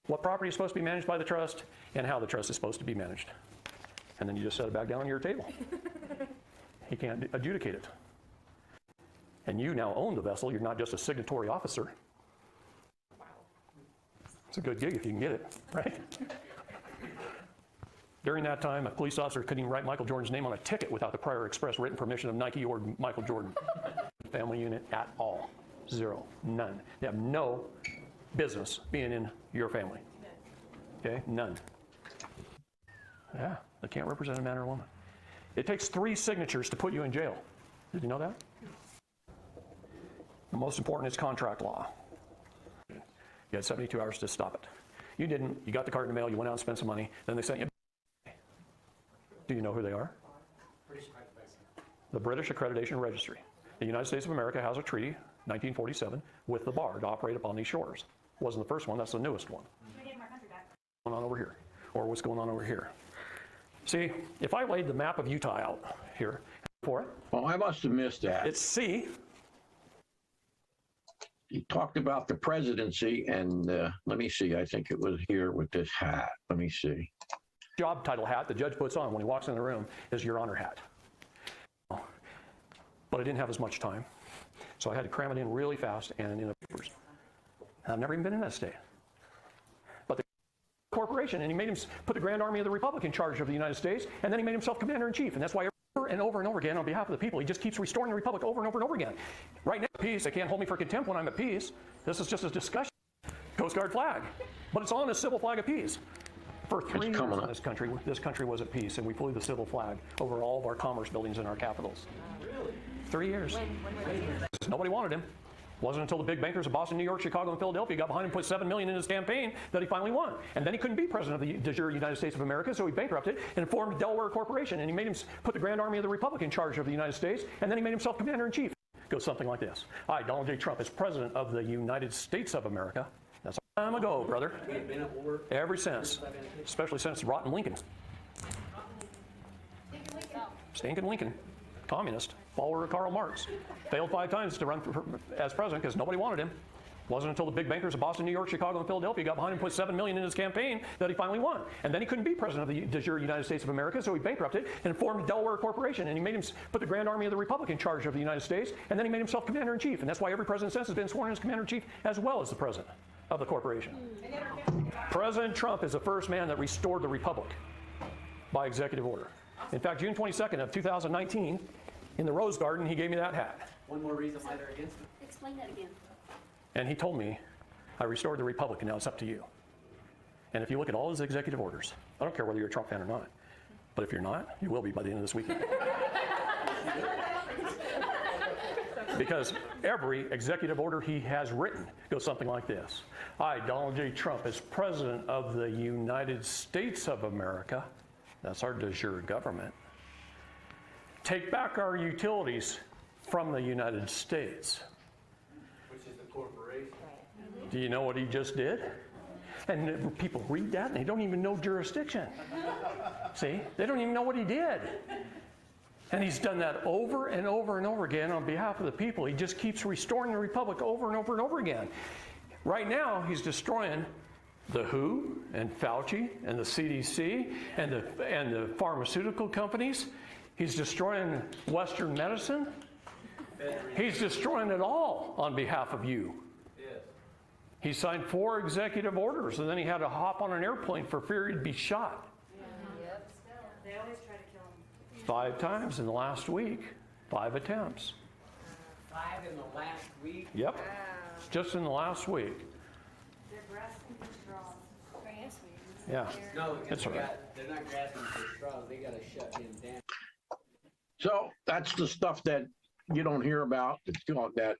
What property is supposed to be managed by the trust and how the trust is supposed to be managed. And then you just set it back down on your table. He can't adjudicate it. And you now own the vessel. You're not just a signatory officer. It's a good gig if you can get it, right? During that time, a police officer couldn't even write Michael Jordan's name on a ticket without the prior express written permission of Nike or Michael Jordan. Family unit at all. Zero. None. They have no business being in your family. Okay? None. Yeah, they can't represent a man or a woman. It takes 3 signatures to put you in jail. Did you know that? The most important is contract law. You had 72 hours to stop it. You didn't. You got the card in the mail. You went out and spent some money. Then they sent you. Do you know who they are? The British Accreditation Registry. The United States of America has a treaty, 1947, with the bar to operate upon these shores. Wasn't the first one. That's the newest one. We gave our country back. What's going on over here? Or what's going on over here? See, if I laid the map of Utah out here for it, Well, I must have missed that. it's C. He talked about the presidency, and let me see. I think it was here with this hat. Let me see. Job title hat the judge puts on when he walks in the room is Your Honor hat. But I didn't have as much time, so I had to cram it in really fast and in the papers. I've never even been in that state. But the corporation, and he made him put the Grand Army of the Republic in charge of the United States, and then he made himself commander-in-chief, and that's why over and over again on behalf of the people, he just keeps restoring the Republic over and over and over again. Right now, peace, they can't hold me for contempt when I'm at peace. This is just a discussion. Coast Guard flag. But it's on a civil flag of peace. For 3 years in this country was at peace, and we flew the civil flag over all of our commerce buildings in our capitals. Really? 3 years. When were they? Nobody wanted him. Wasn't until the big bankers of Boston, New York, Chicago, and Philadelphia got behind him and put $7 million in his campaign that he finally won. And then he couldn't be president of the de jure United States of America, so he bankrupted and formed a Delaware corporation. And he made him put the Grand Army of the Republic in charge of the United States, and then he made himself commander-in-chief. goes something like this. I, Donald J. Trump, as President of the United States of America, that's a time ago, brother, ever since, especially since rotten Lincoln. Stinking Lincoln, communist, follower of Karl Marx, failed 5 times to run as president because nobody wanted him. Wasn't until the big bankers of Boston, New York, Chicago, and Philadelphia got behind him and put $7 million in his campaign that he finally won. And then he couldn't be president of the de jure United States of America, so he bankrupted and formed Delaware Corporation. And he made him put the Grand Army of the Republic in charge of the United States. And then he made himself commander-in-chief. And that's why every president since has been sworn in as commander-in-chief as well as the president of the corporation. President Trump is the first man that restored the republic by executive order. In fact, June 22nd of 2019, in the Rose Garden, he gave me that hat. One more reason why they're against it. Explain that again. And he told me, I restored the republic, and now it's up to you. And if you look at all his executive orders, I don't care whether you're a Trump fan or not, but if you're not, you will be by the end of this weekend. Because every executive order he has written goes something like this. I, Donald J. Trump, as President of the United States of America, that's our de jure government, take back our utilities from the United States. Which is the corporation. Do you know what he just did? And people read that and they don't even know jurisdiction. See, they don't even know what he did. And he's done that over and over and over again on behalf of the people. He just keeps restoring the republic over and over and over again. Right now, he's destroying the WHO and Fauci and the CDC and the pharmaceutical companies. He's destroying Western medicine. He's destroying it all on behalf of you. He signed 4 executive orders, and then he had to hop on an airplane for fear he'd be shot. They always try to kill him. 5 times in the last week, 5 attempts. 5 in the last week? Yep, just in the last week. They're grasping for straws. Yeah, No, that's because all right. they're not grasping for straws. They got to shut him down. So that's the stuff that you don't hear about. That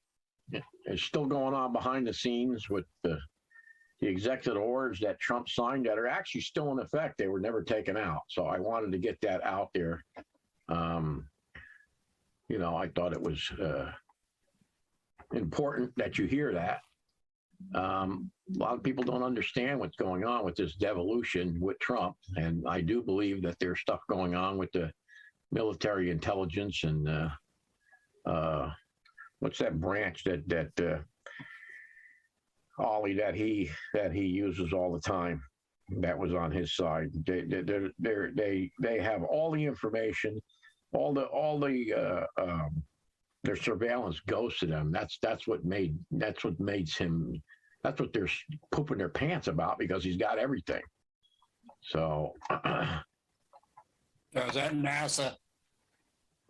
is still going on behind the scenes with the executive orders that Trump signed that are actually still in effect. They were never taken out. So I wanted to get that out there. I thought it was important that you hear that. A lot of people don't understand what's going on with this devolution with Trump. And I do believe that there's stuff going on with the military intelligence and what's that branch that Ollie that he uses all the time that was on his side. They have all the information, all the their surveillance goes to them. That's what they're pooping their pants about because he's got everything. So is that NASA?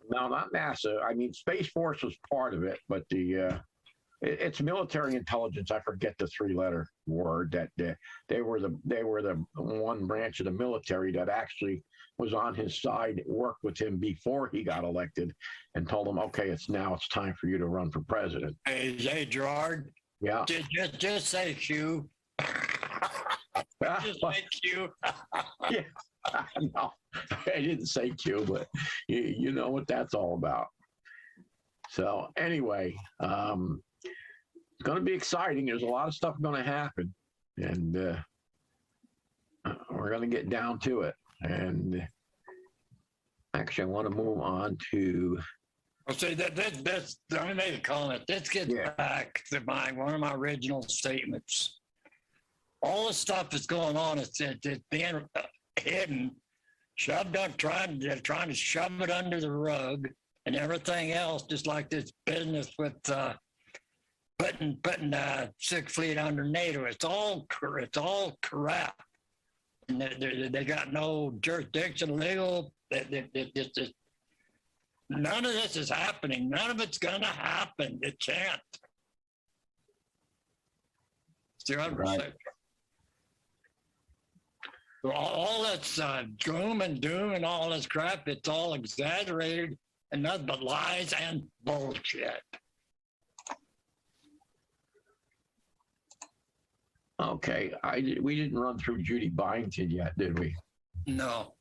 No, not NASA. I mean, Space Force was part of it, but it's military intelligence. I forget the 3-letter word that they were the one branch of the military that actually was on his side, worked with him before he got elected, and told him, "Okay, it's time for you to run for president." Hey, Gerard. Yeah. Just say Q. Just say Q. Yeah. No, I didn't say Q, but you know what that's all about. So anyway, it's going to be exciting. There's a lot of stuff going to happen, and we're going to get down to it. And actually, I want to move on to. I'll say that's. Let me make a comment. Let's get back to one of my original statements. All the stuff that's going on is being hidden, shoved up, trying to shove it under the rug, and everything else, just like this business with putting 6th Fleet under NATO. It's all crap. And they got no jurisdiction, legal. None of this is happening. None of it's going to happen. It can't. See what I'm saying? All that's gloom and doom and all this crap, it's all exaggerated and nothing but lies and bullshit. Okay, we didn't run through Judy Byington yet, did we? No.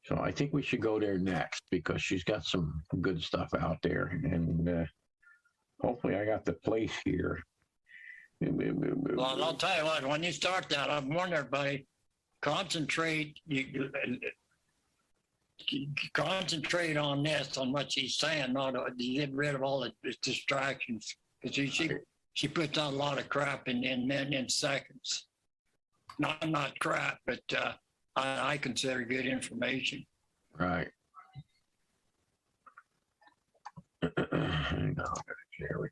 So I think we should go there next because she's got some good stuff out there. And Hopefully I got the place here. Well, I'll tell you what, when you start that, I warn everybody, concentrate, concentrate on this, on what she's saying, not get rid of all the distractions. Because she puts out a lot of crap in seconds. Not crap, but I consider good information. Right. Hang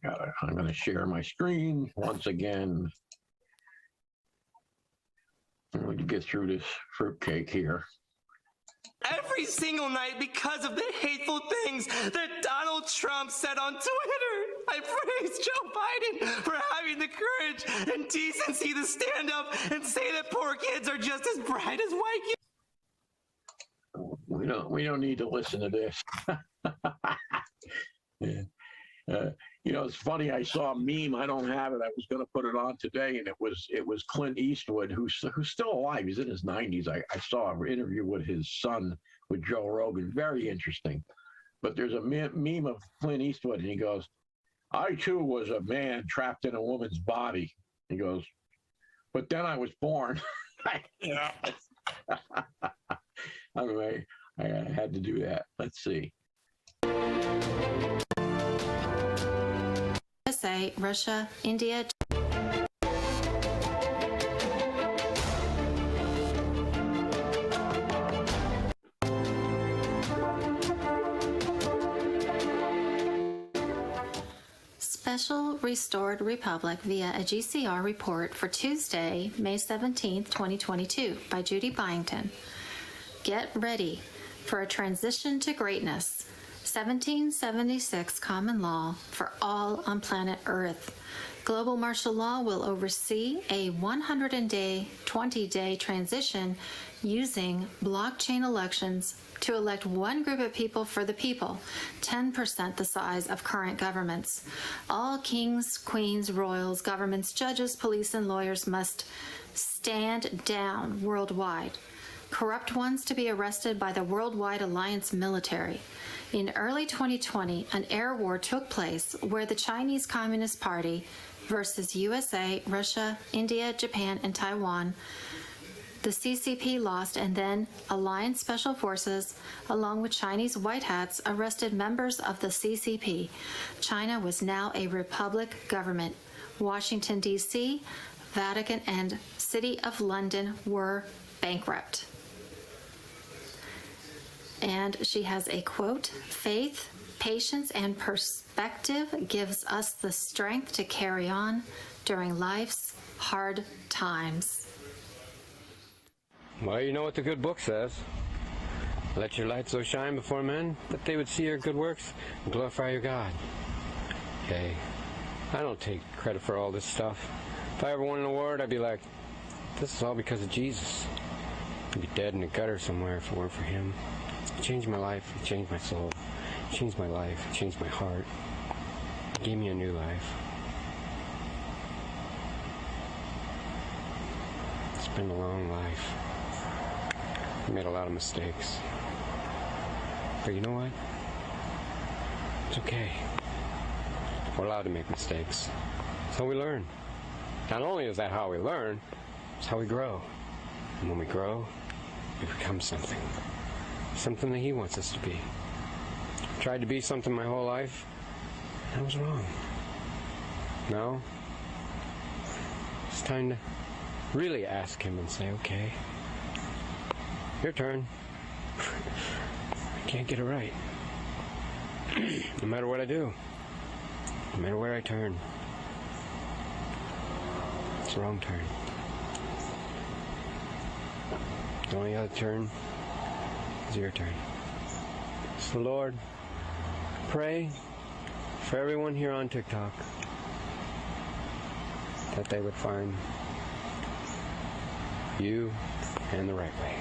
on, I'm going to share my screen once again. I'm going to get through this fruitcake here. Every single night because of the hateful things that Donald Trump said on Twitter. I praise Joe Biden for having the courage and decency to stand up and say that poor kids are just as bright as white kids. We don't need to listen to this. It's funny. I saw a meme. I don't have it. I was going to put it on today, and it was Clint Eastwood, who's still alive. He's in his 90s. I saw an interview with his son, with Joe Rogan. Very interesting. But there's a meme of Clint Eastwood, and he goes, "I too was a man trapped in a woman's body." He goes, "But then I was born." Yeah. Anyway, I had to do that. Let's see. USA, Russia, India. Special Restored Republic via a GCR report for Tuesday, May 17, 2022 by Judy Byington. Get ready for a transition to greatness. 1776 common law for all on planet Earth. Global martial law will oversee a 120-day transition using blockchain elections to elect one group of people for the people, 10% the size of current governments. All kings, queens, royals, governments, judges, police, and lawyers must stand down worldwide. Corrupt ones to be arrested by the Worldwide Alliance military. In early 2020, an air war took place where the Chinese Communist Party versus USA, Russia, India, Japan, and Taiwan. The CCP lost, and then Alliance Special Forces, along with Chinese white hats, arrested members of the CCP. China was now a republic government. Washington, D.C., Vatican, and City of London were bankrupt. And she has a quote, "Faith, patience, and perspective gives us the strength to carry on during life's hard times." Well, you know what the good book says. Let your light so shine before men that they would see your good works and glorify your God. Okay, I don't take credit for all this stuff. If I ever won an award, I'd be like, this is all because of Jesus. I'd be dead in a gutter somewhere if it weren't for him. He changed my life, he changed my soul, he changed my life, he changed my heart. He gave me a new life. It's been a long life. I made a lot of mistakes. But you know what? It's okay. We're allowed to make mistakes. That's how we learn. Not only is that how we learn, it's how we grow. And when we grow, we become something. Something that he wants us to be. I tried to be something my whole life, and I was wrong. Now, it's time to really ask him and say, okay, your turn. I can't get it right. No matter what I do, no matter where I turn, it's the wrong turn. The only other turn is your turn. So Lord, pray for everyone here on TikTok that they would find you and the right way.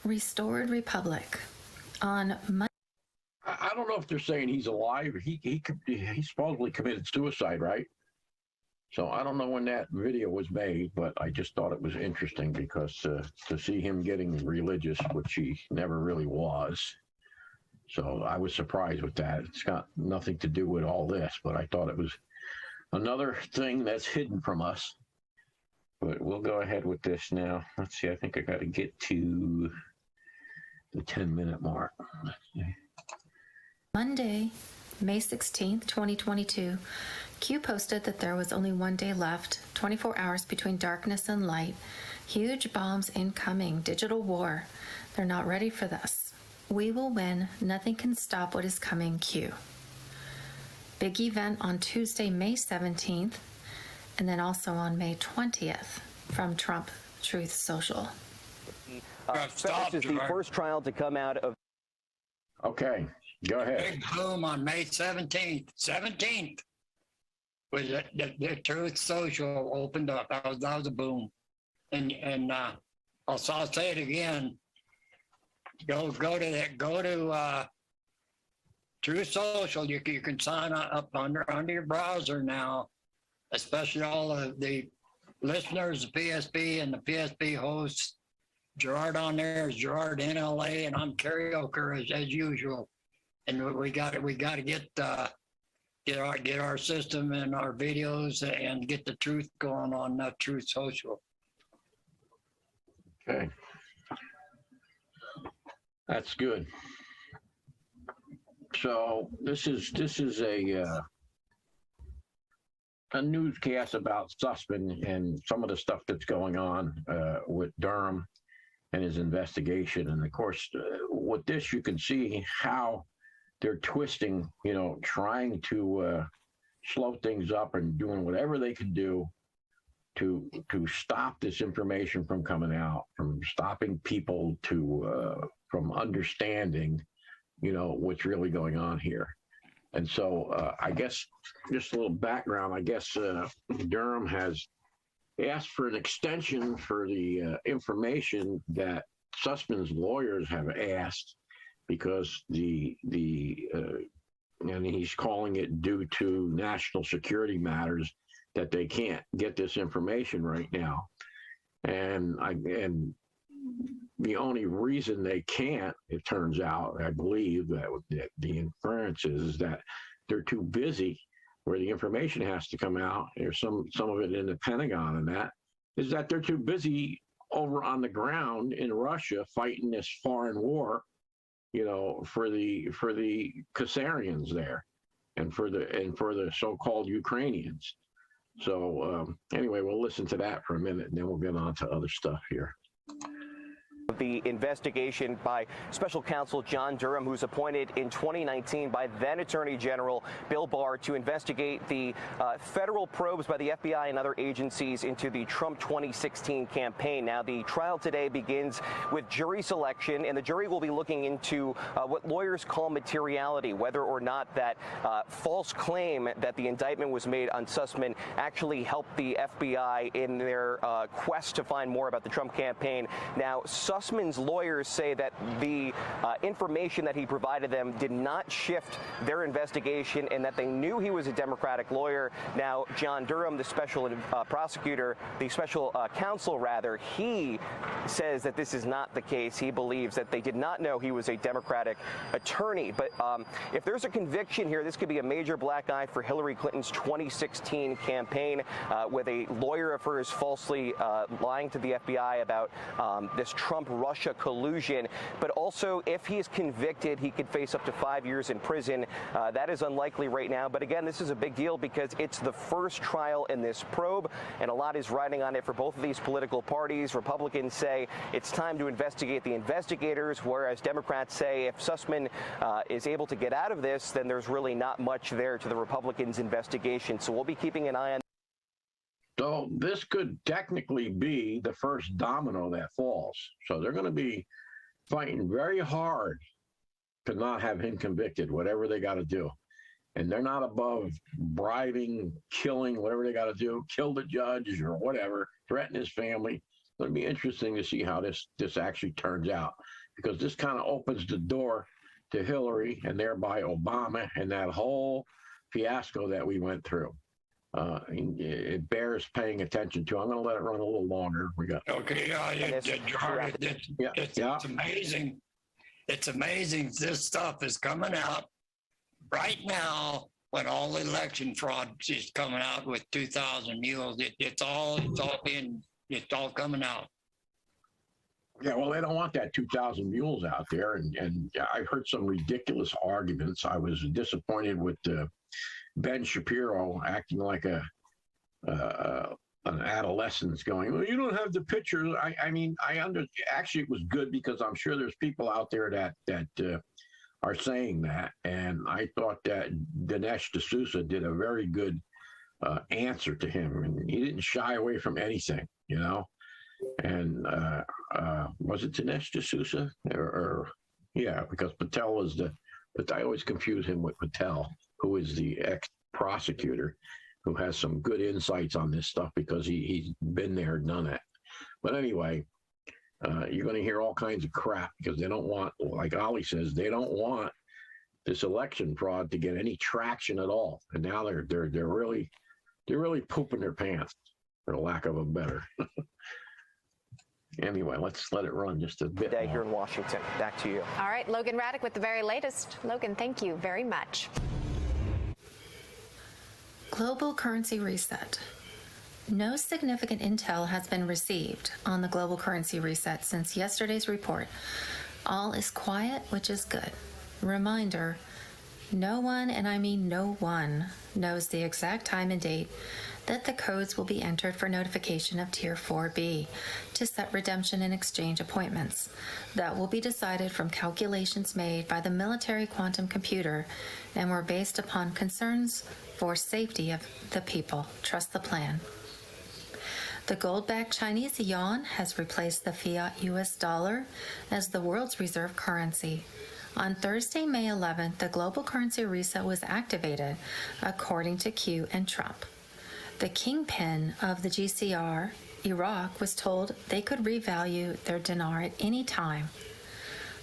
Restored Republic on Monday. I don't know if they're saying he's alive. He supposedly committed suicide, right? So I don't know when that video was made, but I just thought it was interesting because to see him getting religious, which he never really was, So I was surprised with that. It's got nothing to do with all this, but I thought it was another thing that's hidden from us. But we'll go ahead with this now. Let's see. I think I got to get to the 10-minute mark. Monday, May 16th, 2022, Q posted that there was only one day left, 24 hours between darkness and light. Huge bombs incoming, digital war. They're not ready for this. We will win. Nothing can stop what is coming, Q. Big event on Tuesday, May 17th, and then also on May 20th from Trump Truth Social. This is the first trial to come out of. Okay, go ahead. Big boom on May 17th. 17th was the Truth Social opened up. That was a boom. And I'll say it again. Go to Truth Social. You can sign up under your browser now, especially all of the listeners, the PSP and the PSP hosts. Gerard on there is Gerard NLA, and I'm karaoke as usual. And we got to get our system and our videos and get the truth going on Truth Social. Okay, that's good. So this is a newscast about Sussman and some of the stuff that's going on with Durham and his investigation. And of course, with this, you can see how they're twisting, trying to slow things up and doing whatever they can do to stop this information from coming out, from stopping people from understanding, what's really going on here. And so I guess just a little background, I guess Durham has asked for an extension for the information that Sussman's lawyers have asked, because and he's calling it due to national security matters, that they can't get this information right now. And the only reason they can't, it turns out, I believe that the inference is that they're too busy where the information has to come out. There's some of it in the Pentagon, and that is that they're too busy over on the ground in Russia fighting this foreign war, for the Khazarians there, and for the so-called Ukrainians. So anyway, we'll listen to that for a minute, and then we'll get on to other stuff here. The investigation by Special Counsel John Durham, who's appointed in 2019 by then Attorney General Bill Barr to investigate the federal probes by the FBI and other agencies into the Trump 2016 campaign. Now, the trial today begins with jury selection, and the jury will be looking into what lawyers call materiality, whether or not that false claim that the indictment was made on Sussman actually helped the FBI in their quest to find more about the Trump campaign. Now, Sussman's lawyers say that the information that he provided them did not shift their investigation, and that they knew he was a Democratic lawyer. Now, John Durham, the special prosecutor, the special counsel rather, he says that this is not the case. He believes that they did not know he was a Democratic attorney. But if there's a conviction here, this could be a major black eye for Hillary Clinton's 2016 campaign, with a lawyer of hers falsely lying to the FBI about this Trump-Russia collusion. But also, if he is convicted, he could face up to 5 years in prison. That is unlikely right now. But again, this is a big deal because it's the first trial in this probe, and a lot is riding on it for both of these political parties. Republicans say it's time to investigate the investigators, whereas Democrats say if Sussman is able to get out of this, then there's really not much there to the Republicans' investigation. So we'll be keeping an eye on. So this could technically be the first domino that falls. So they're going to be fighting very hard to not have him convicted, whatever they got to do. And they're not above bribing, killing, whatever they got to do, kill the judge or whatever, threaten his family. It'll be interesting to see how this actually turns out, because this kind of opens the door to Hillary and thereby Obama and that whole fiasco that we went through. It bears paying attention to. I'm going to let it run a little longer. We got okay. It's amazing. It's amazing this stuff is coming out right now when all the election fraud is coming out with 2,000 mules. It's all coming out. Yeah, well, they don't want that 2,000 mules out there, and I heard some ridiculous arguments. I was disappointed with Ben Shapiro acting like an adolescent, going, "Well, you don't have the pictures." Actually, it was good because I'm sure there's people out there that are saying that, and I thought that Dinesh D'Souza did a very good answer to him, and he didn't shy away from anything, you know. And was it Dinesh D'Souza or yeah, because Patel was but I always confuse him with Patel, who is the ex-prosecutor, who has some good insights on this stuff because he's been there, done it. But anyway, you're going to hear all kinds of crap because they don't want, like Ollie says, they don't want this election fraud to get any traction at all. And now they're really pooping their pants, for lack of a better. Anyway, let's let it run just a bit. Day here in Washington. Back to you. All right, Logan Raddick with the very latest. Logan, thank you very much. Global currency reset. No significant intel has been received on the global currency reset since yesterday's report. All is quiet, which is good. Reminder, no one, and I mean no one, knows the exact time and date that the codes will be entered for notification of Tier 4B to set redemption and exchange appointments. That will be decided from calculations made by the military quantum computer and were based upon concerns for safety of the people. Trust the plan. The gold-backed Chinese yuan has replaced the fiat US dollar as the world's reserve currency. On Thursday, May 11th, the global currency reset was activated, according to Q and Trump. The kingpin of the GCR, Iraq, was told they could revalue their dinar at any time.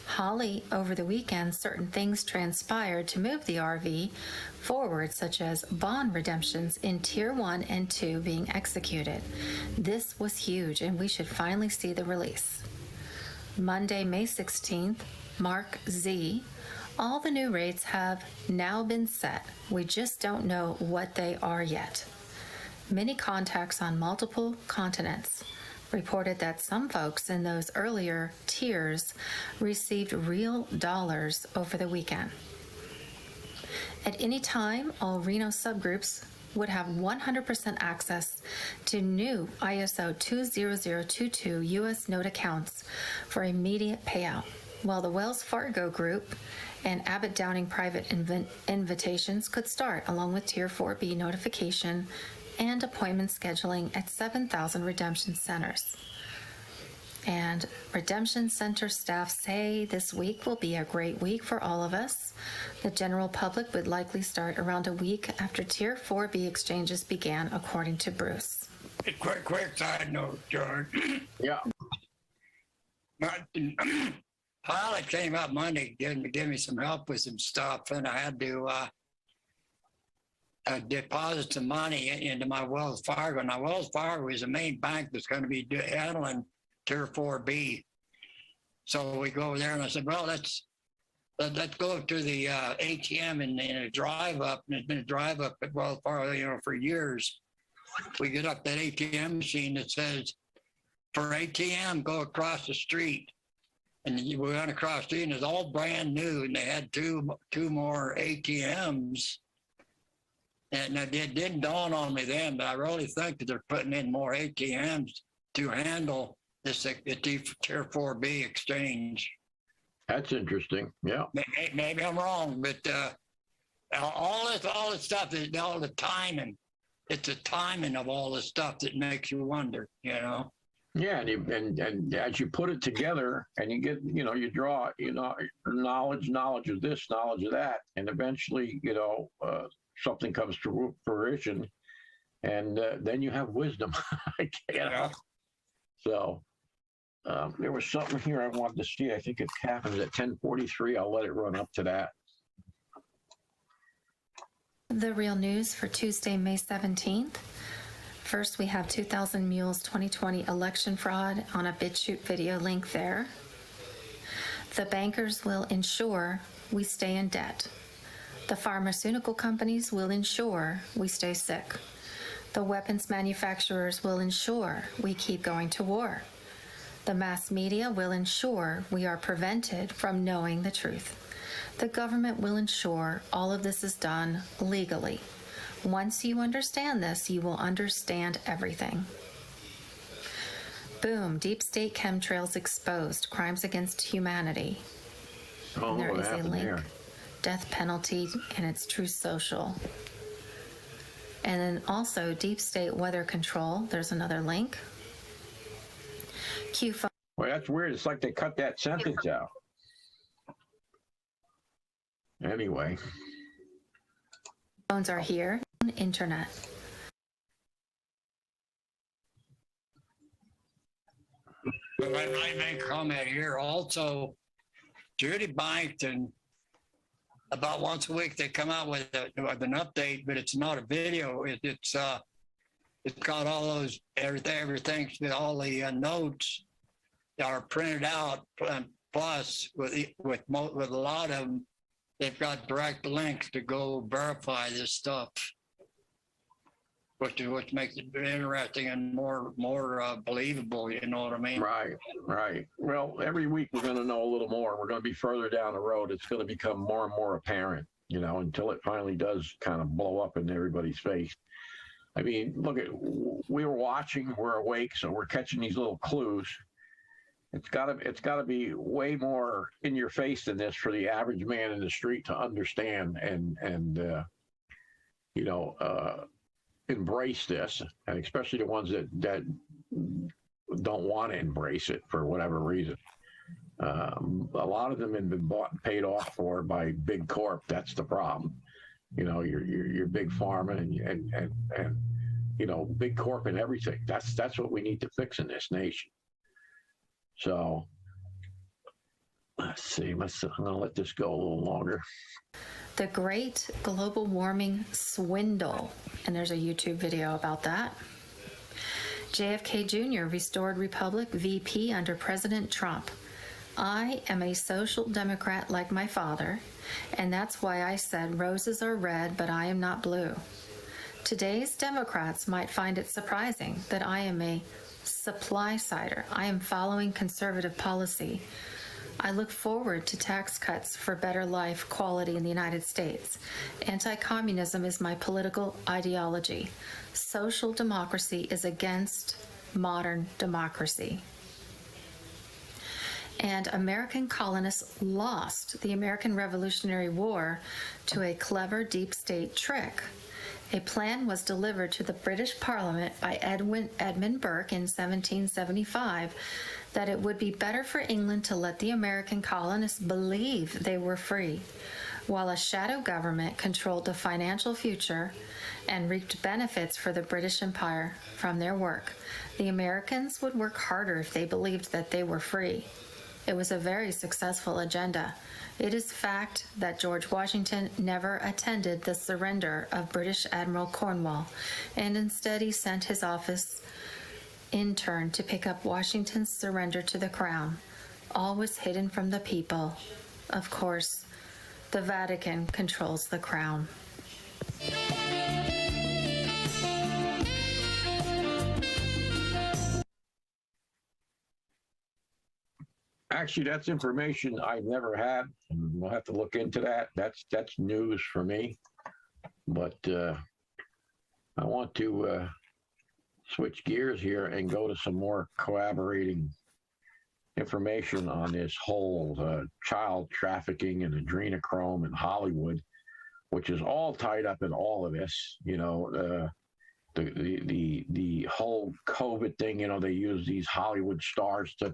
Holly, over the weekend, certain things transpired to move the RV forward, such as bond redemptions in Tier 1 and 2 being executed. This was huge, and we should finally see the release. Monday, May 16th, Mark Z. All the new rates have now been set. We just don't know what they are yet. Many contacts on multiple continents reported that some folks in those earlier tiers received real dollars over the weekend. At any time, all Reno subgroups would have 100% access to new ISO 20022 U.S. note accounts for immediate payout, while the Wells Fargo Group and Abbott Downing private invitations could start, along with Tier 4B notification and appointment scheduling at 7,000 redemption centers. And redemption center staff say this week will be a great week for all of us. The general public would likely start around a week after Tier 4B exchanges began, according to Bruce. Quick side note, George. Yeah. Pilot came up Monday, give me some help with some stuff, and I had to deposit some money into my Wells Fargo. Now, Wells Fargo is the main bank that's going to be handling Tier 4B. So we go over there, and I said, well, let's go to the ATM and a drive up. And there's been a drive up at Wells Fargo, for years. We get up that ATM machine that says, for ATM, go across the street. And we went across the street, and it's all brand new, and they had two more ATMs. And it didn't dawn on me then, but I really think that they're putting in more ATMs to handle this Tier 4B exchange. That's interesting. Yeah. Maybe I'm wrong, but all this stuff is all the timing. It's the timing of all this stuff that makes you wonder, Yeah, and as you put it together, and you get, you draw, knowledge of this, knowledge of that, and eventually, something comes to fruition, and then you have wisdom. So there was something here I wanted to see. I think it happens at 10:43. I'll let it run up to that. The real news for Tuesday, May 17th. First, we have 2,000 Mules 2020 election fraud on a BitChute video link there. The bankers will ensure we stay in debt. The pharmaceutical companies will ensure we stay sick. The weapons manufacturers will ensure we keep going to war. The mass media will ensure we are prevented from knowing the truth. The government will ensure all of this is done legally. Once you understand this, you will understand everything. Boom, deep state chemtrails exposed, crimes against humanity. Oh, And there what is a happened link, there? death penalty, and it's True Social. And then also deep state weather control, there's another link. Q phone. Well, that's weird. It's like they cut that sentence out. Anyway. Phones are here, internet. Well, I make a comment here also. Judy Byington, about once a week they come out with an update, but it's not a video. It's got all those everything all the notes are printed out. Plus, with a lot of them, they've got direct links to go verify this stuff, which makes it interesting and more believable. You know what I mean? Right. Well, every week we're going to know a little more. We're going to be further down the road. It's going to become more and more apparent, until it finally does kind of blow up in everybody's face. I mean, look we were watching, we're awake, so we're catching these little clues. It's got to be way more in your face than this for the average man in the street to understand and embrace this, and especially the ones that don't want to embrace it for whatever reason. A lot of them have been bought and paid off for by big corp. That's the problem. Your big pharma and big corp and everything. That's what we need to fix in this nation. So let's see. I'm going to let this go a little longer. The Great Global Warming Swindle. And there's a YouTube video about that. JFK Jr. restored Republic VP under President Trump. I am a social democrat like my father, and that's why I said roses are red, but I am not blue. Today's Democrats might find it surprising that I am a supply sider. I am following conservative policy. I look forward to tax cuts for better life quality in the United States. Anti-communism is my political ideology. Social democracy is against modern democracy. And American colonists lost the American Revolutionary War to a clever deep state trick. A plan was delivered to the British Parliament by Edmund Burke in 1775 that it would be better for England to let the American colonists believe they were free, while a shadow government controlled the financial future and reaped benefits for the British Empire from their work. The Americans would work harder if they believed that they were free. It was a very successful agenda. It is fact that George Washington never attended the surrender of British Admiral Cornwall, and instead he sent his office intern to pick up Washington's surrender to the crown. All was hidden from the people. Of course, the Vatican controls the crown. Actually, that's information I've never had. We'll have to look into that. That's news for me. But I want to switch gears here and go to some more corroborating information on this whole child trafficking and adrenochrome in Hollywood, which is all tied up in all of this. The whole COVID thing. They use these Hollywood stars to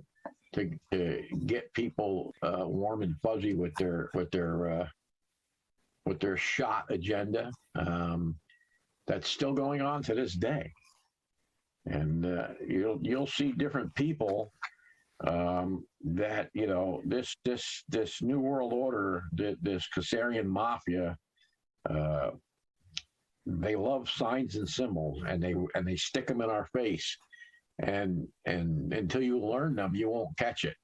get people warm and fuzzy with their shot agenda. That's still going on to this day, and you'll see different people that this new world order, this Khazarian mafia. They love signs and symbols, and they stick them in our face. And until you learn them, you won't catch it,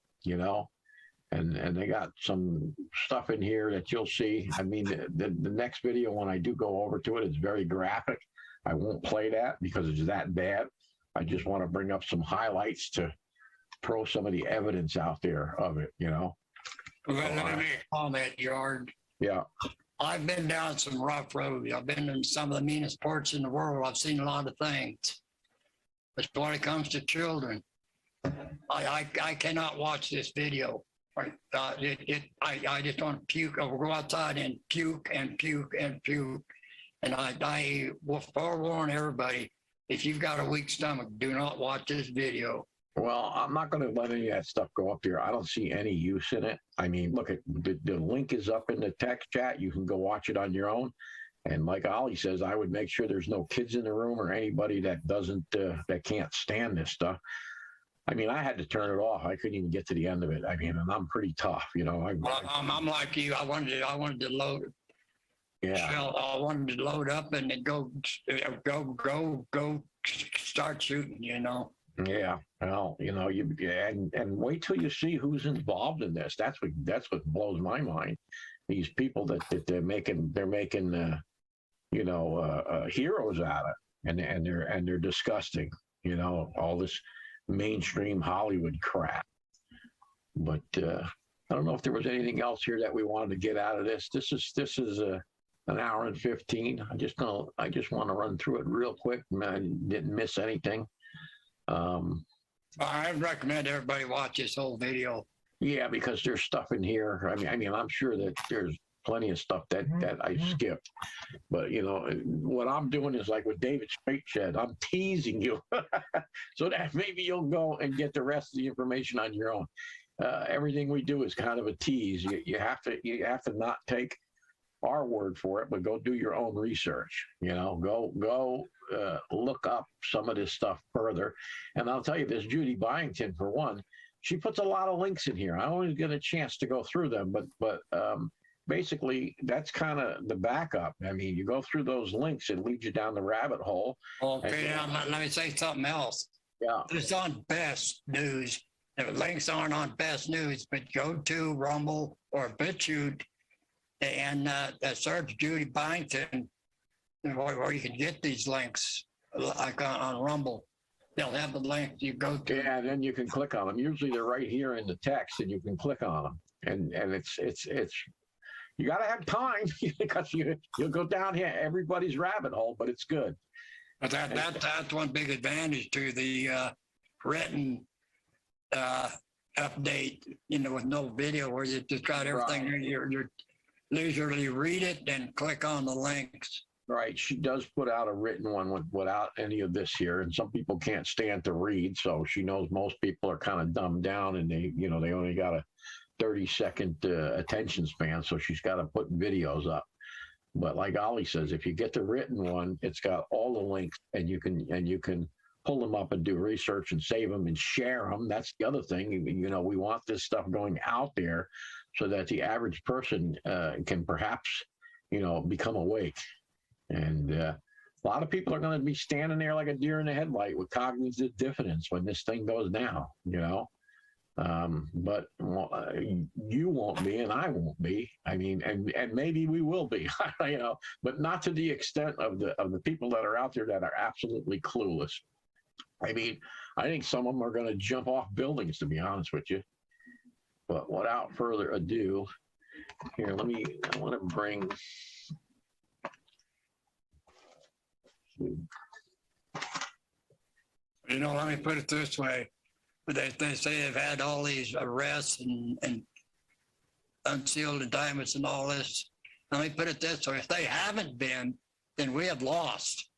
and they got some stuff in here that you'll see. I mean, the next video, when I do go over to it, it's very graphic. I won't play that because it's that bad. I just want to bring up some highlights to throw some of the evidence out there of it, you know. Let me make a comment, Yard. Yeah. I've been down some rough roads. I've been in some of the meanest parts in the world. I've seen a lot of things. But when it comes to children, I cannot watch this video. I just want to puke. I will go outside and puke and puke and puke. And I will forewarn everybody, if you've got a weak stomach, do not watch this video. Well, I'm not going to let any of that stuff go up here. I don't see any use in it. I mean, look, the link is up in the text chat. You can go watch it on your own. And like Ollie says, I would make sure there's no kids in the room or anybody that doesn't, that can't stand this stuff. I mean, I had to turn it off. I couldn't even get to the end of it. I mean, and I'm pretty tough, you know. I'm like you. I wanted to load. Yeah. So I wanted to load up and then go start shooting, you know. Yeah, well, you know, and wait till you see who's involved in this. That's what blows my mind. These people that they're making you know, heroes out of, and they're disgusting. You know, all this mainstream Hollywood crap. But I don't know if there was anything else here that we wanted to get out of this. This is an hour and 15. I just want to run through it real quick. I didn't miss anything. I recommend everybody watch this whole video. Yeah, because there's stuff in here. I mean, I'm sure that there's plenty of stuff that I skipped. But, you know, what I'm doing is like what David Straight said. I'm teasing you so that maybe you'll go and get the rest of the information on your own. Everything we do is kind of a tease. You have to not take our word for it, but go do your own research. You know, go look up some of this stuff further. And I'll tell you this, Judy Byington, for one, she puts a lot of links in here. I always get a chance to go through them, but basically that's kind of the backup. I mean, you go through those links, it leads you down the rabbit hole. Okay, let me say something else. Yeah. It's on Best News. The links aren't on Best News, but go to Rumble or BitChute and search Judy Byington, where you can get these links, like on Rumble. They'll have the link you go to. Yeah, and then you can click on them. Usually they're right here in the text, and you can click on them. And it's you got to have time because you'll go down here everybody's rabbit hole, but it's good. But that's one big advantage to the written update, you know, with no video, where you just got everything. Right. You're leisurely read it and click on the links. Right. She does put out a written one without any of this here. And some people can't stand to read. So she knows most people are kind of dumbed down and they only got a 30-second attention span. So she's got to put videos up. But like Ollie says, if you get the written one, it's got all the links and you can pull them up and do research and save them and share them. That's the other thing. You know, we want this stuff going out there so that the average person can perhaps, you know, become awake. And a lot of people are going to be standing there like a deer in the headlight with cognitive dissonance when this thing goes down, you know. But you won't be, and I won't be. I mean, and maybe we will be, you know, but not to the extent of the people that are out there that are absolutely clueless. I mean, I think some of them are going to jump off buildings, to be honest with you. But without further ado, here, I want to bring. You know, let me put it this way. They say they've had all these arrests and unsealed indictments and all this. Let me put it this way. If they haven't been, then we have lost.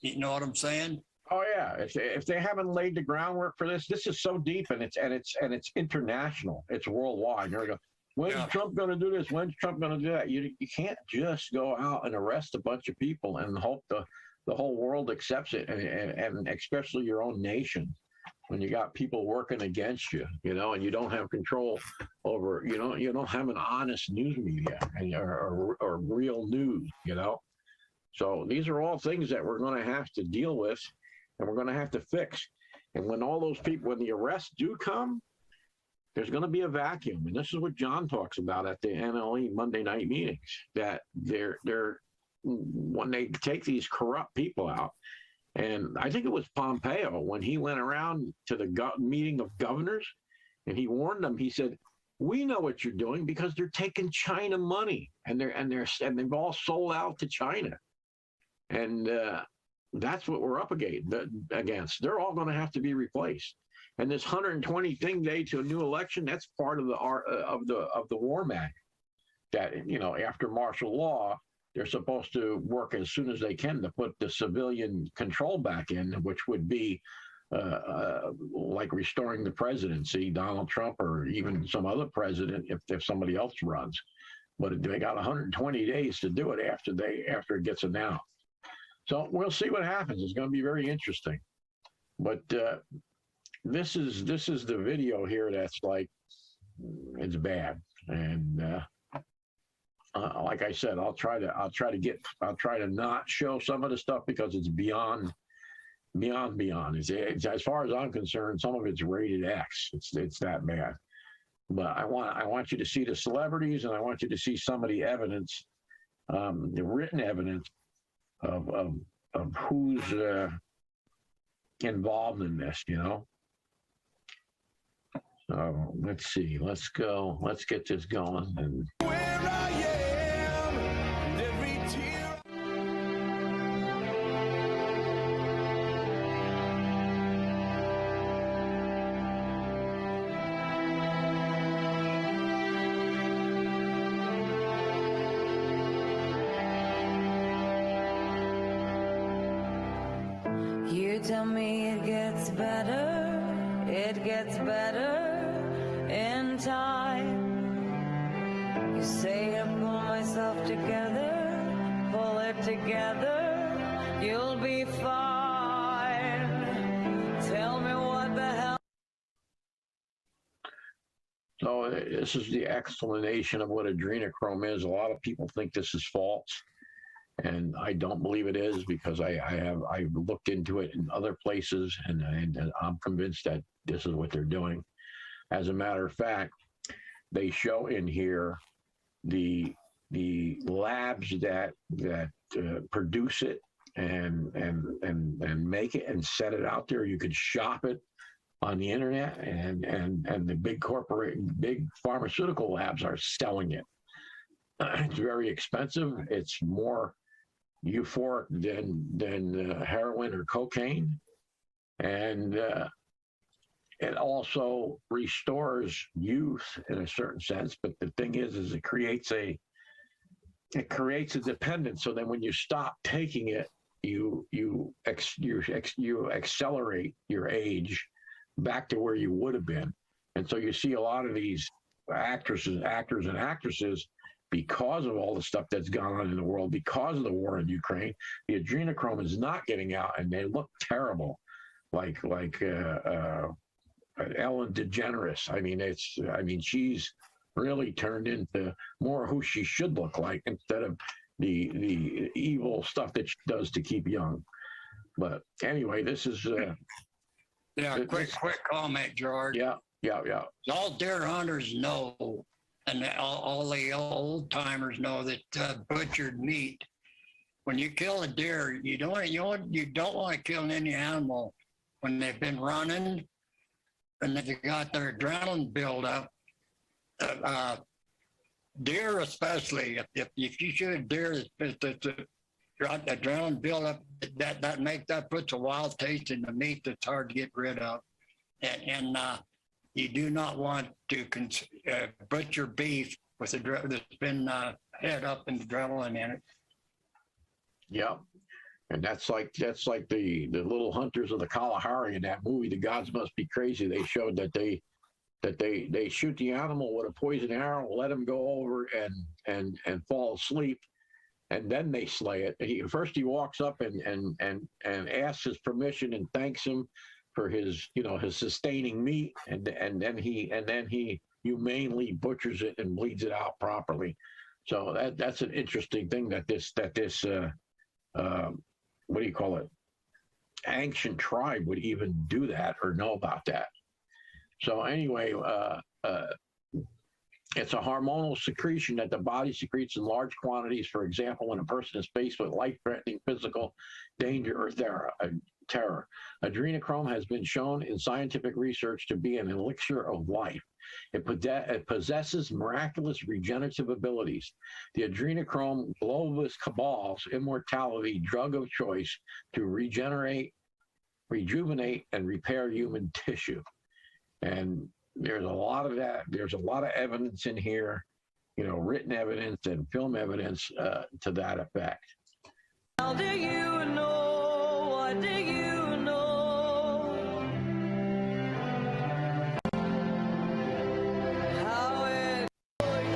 You know what I'm saying? Oh yeah. If they haven't laid the groundwork for this is so deep and it's international. It's worldwide. You're going, when's Trump going to do this? When's Trump going to do that? You can't just go out and arrest a bunch of people and hope the whole world accepts it, and especially your own nation. When you got people working against you, you know, and you don't have control over, you know, you don't have an honest news media or real news, you know. So these are all things that we're going to have to deal with and we're going to have to fix. And when all those people, when the arrests do come, there's going to be a vacuum, and this is what John talks about at the NLE Monday night meetings. That they're when they take these corrupt people out, and I think it was Pompeo when he went around to the meeting of governors, and he warned them. He said, "We know what you're doing because they're taking China money, and they've all sold out to China, and that's what we're up against. They're all going to have to be replaced." And this 120 day to a new election, that's part of the war mag. That after martial law, they're supposed to work as soon as they can to put the civilian control back in, which would be like restoring the presidency, Donald Trump, or even some other president if somebody else runs. But they got 120 days to do it after it gets announced. So we'll see what happens. It's going to be very interesting. But this is the video here that's like, it's bad. And like I said, I'll try to not show some of the stuff because it's beyond. It's, as far as I'm concerned, some of it's rated X. It's that bad. But I want you to see the celebrities, and I want you to see some of the evidence, the written evidence of who's involved in this, So let's see. Let's go. Let's get this going. And You tell me it gets better in time. You say I pull myself together, pull it together, you'll be fine. Tell me what the hell. So this is the explanation of what adrenochrome is. A lot of people think this is false, and I don't believe it is because I've looked into it in other places, and I'm convinced that this is what they're doing. As a matter of fact, they show in here the labs that produce it and make it and set it out there. You could shop it on the internet, and the big pharmaceutical labs are selling it. It's very expensive. It's more euphoric than heroin or cocaine, and it also restores youth in a certain sense. But the thing is it creates a dependence. So then when you stop taking it, you accelerate your age back to where you would have been. And so you see a lot of these actors and actresses, because of all the stuff that's gone on in the world, because of the war in Ukraine, the adrenochrome is not getting out, and they look terrible, like Ellen DeGeneres. I mean, she's really turned into more who she should look like instead of the evil stuff that she does to keep young. But anyway, this is quick comment, George. Yeah. All deer hunters know, and all the old timers know that butchered meat. When you kill a deer, you don't want to kill any animal when they've been running and they've got their adrenaline build up. Deer, especially, if you shoot a deer that's got adrenaline build up, that puts a wild taste in the meat that's hard to get rid of, and you do not want to butcher beef that's been head up in adrenaline in it. Yeah, and that's like the little hunters of the Kalahari in that movie, The Gods Must Be Crazy. They showed that they shoot the animal with a poison arrow, let him go over and fall asleep, and then they slay it. First he walks up and asks his permission and thanks him for his sustaining meat, and then he humanely butchers it and bleeds it out properly. So that's an interesting thing that this what do you call it, ancient tribe would even do that or know about that. So anyway, it's a hormonal secretion that the body secretes in large quantities. For example, when a person is faced with life-threatening physical danger or terror. Adrenochrome has been shown in scientific research to be an elixir of life. It possesses miraculous regenerative abilities. The adrenochrome globus cabal's immortality drug of choice to regenerate, rejuvenate, and repair human tissue. And there's a lot of that. There's a lot of evidence in here, you know, written evidence and film evidence to that effect. How do you know? What do you know? How it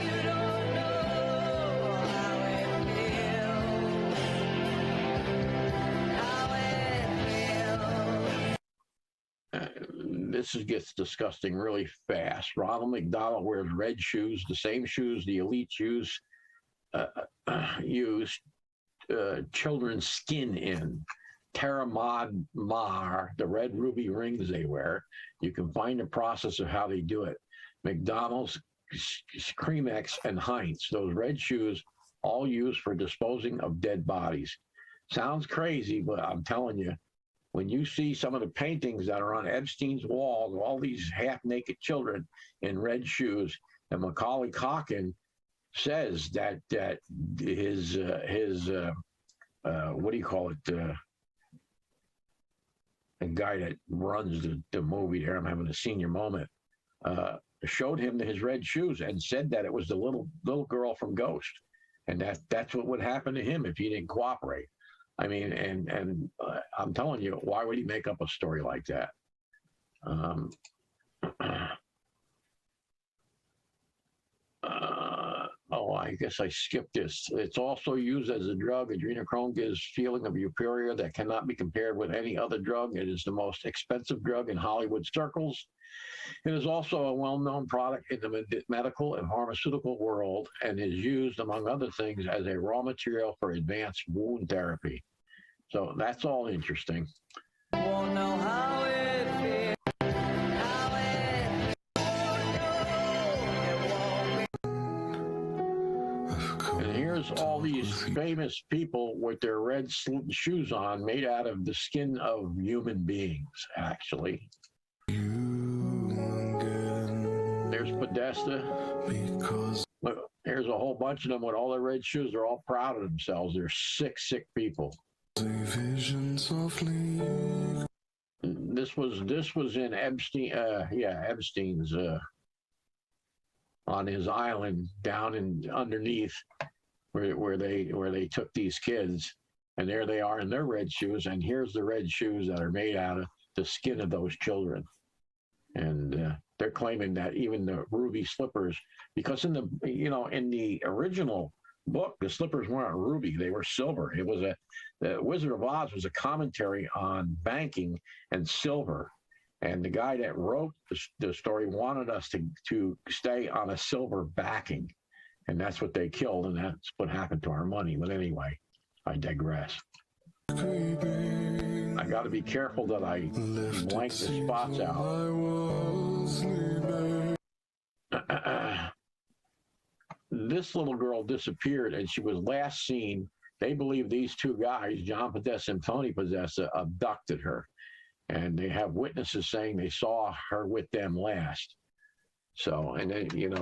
you don't know how it feels. How it feels. This gets disgusting really fast. Ronald McDonald wears red shoes, the same shoes the elites use children's skin in. Tara Maud Mar, the red ruby rings they wear. You can find the process of how they do it. McDonald's, Creamex, and Heinz, those red shoes, all used for disposing of dead bodies. Sounds crazy, but I'm telling you, when you see some of the paintings that are on Epstein's walls, all these half-naked children in red shoes, and Macaulay Culkin says that his what do you call it? The guy that runs the movie there, I'm having a senior moment, showed him his red shoes and said that it was the little girl from Ghost, and that's what would happen to him if he didn't cooperate. I mean, and I'm telling you, why would he make up a story like that? I guess I skipped this. It's also used as a drug. Adrenochrome gives feeling of euphoria that cannot be compared with any other drug. It is the most expensive drug in Hollywood circles. It is also a well-known product in the medical and pharmaceutical world and is used, among other things, as a raw material for advanced wound therapy. So that's all interesting. Won't know how it feels. And here's all these famous people with their red shoes on, made out of the skin of human beings, actually. There's Podesta. Look, here's a whole bunch of them with all their red shoes. They're all proud of themselves. They're sick people. This was in Epstein. Epstein's on his island down in underneath where they took these kids, and there they are in their red shoes. And here's the red shoes that are made out of the skin of those children. And they're claiming that even the ruby slippers, because in the original book, the slippers weren't ruby, they were silver. It was the Wizard of Oz was a commentary on banking and silver. And the guy that wrote the story wanted us to stay on a silver backing. And that's what they killed, and that's what happened to our money. But anyway, I digress. I got to be careful that I blank the spots out. This little girl disappeared, and she was last seen. They believe these two guys, John Podesta and Tony Podesta, abducted her. And they have witnesses saying they saw her with them last. So, and then, you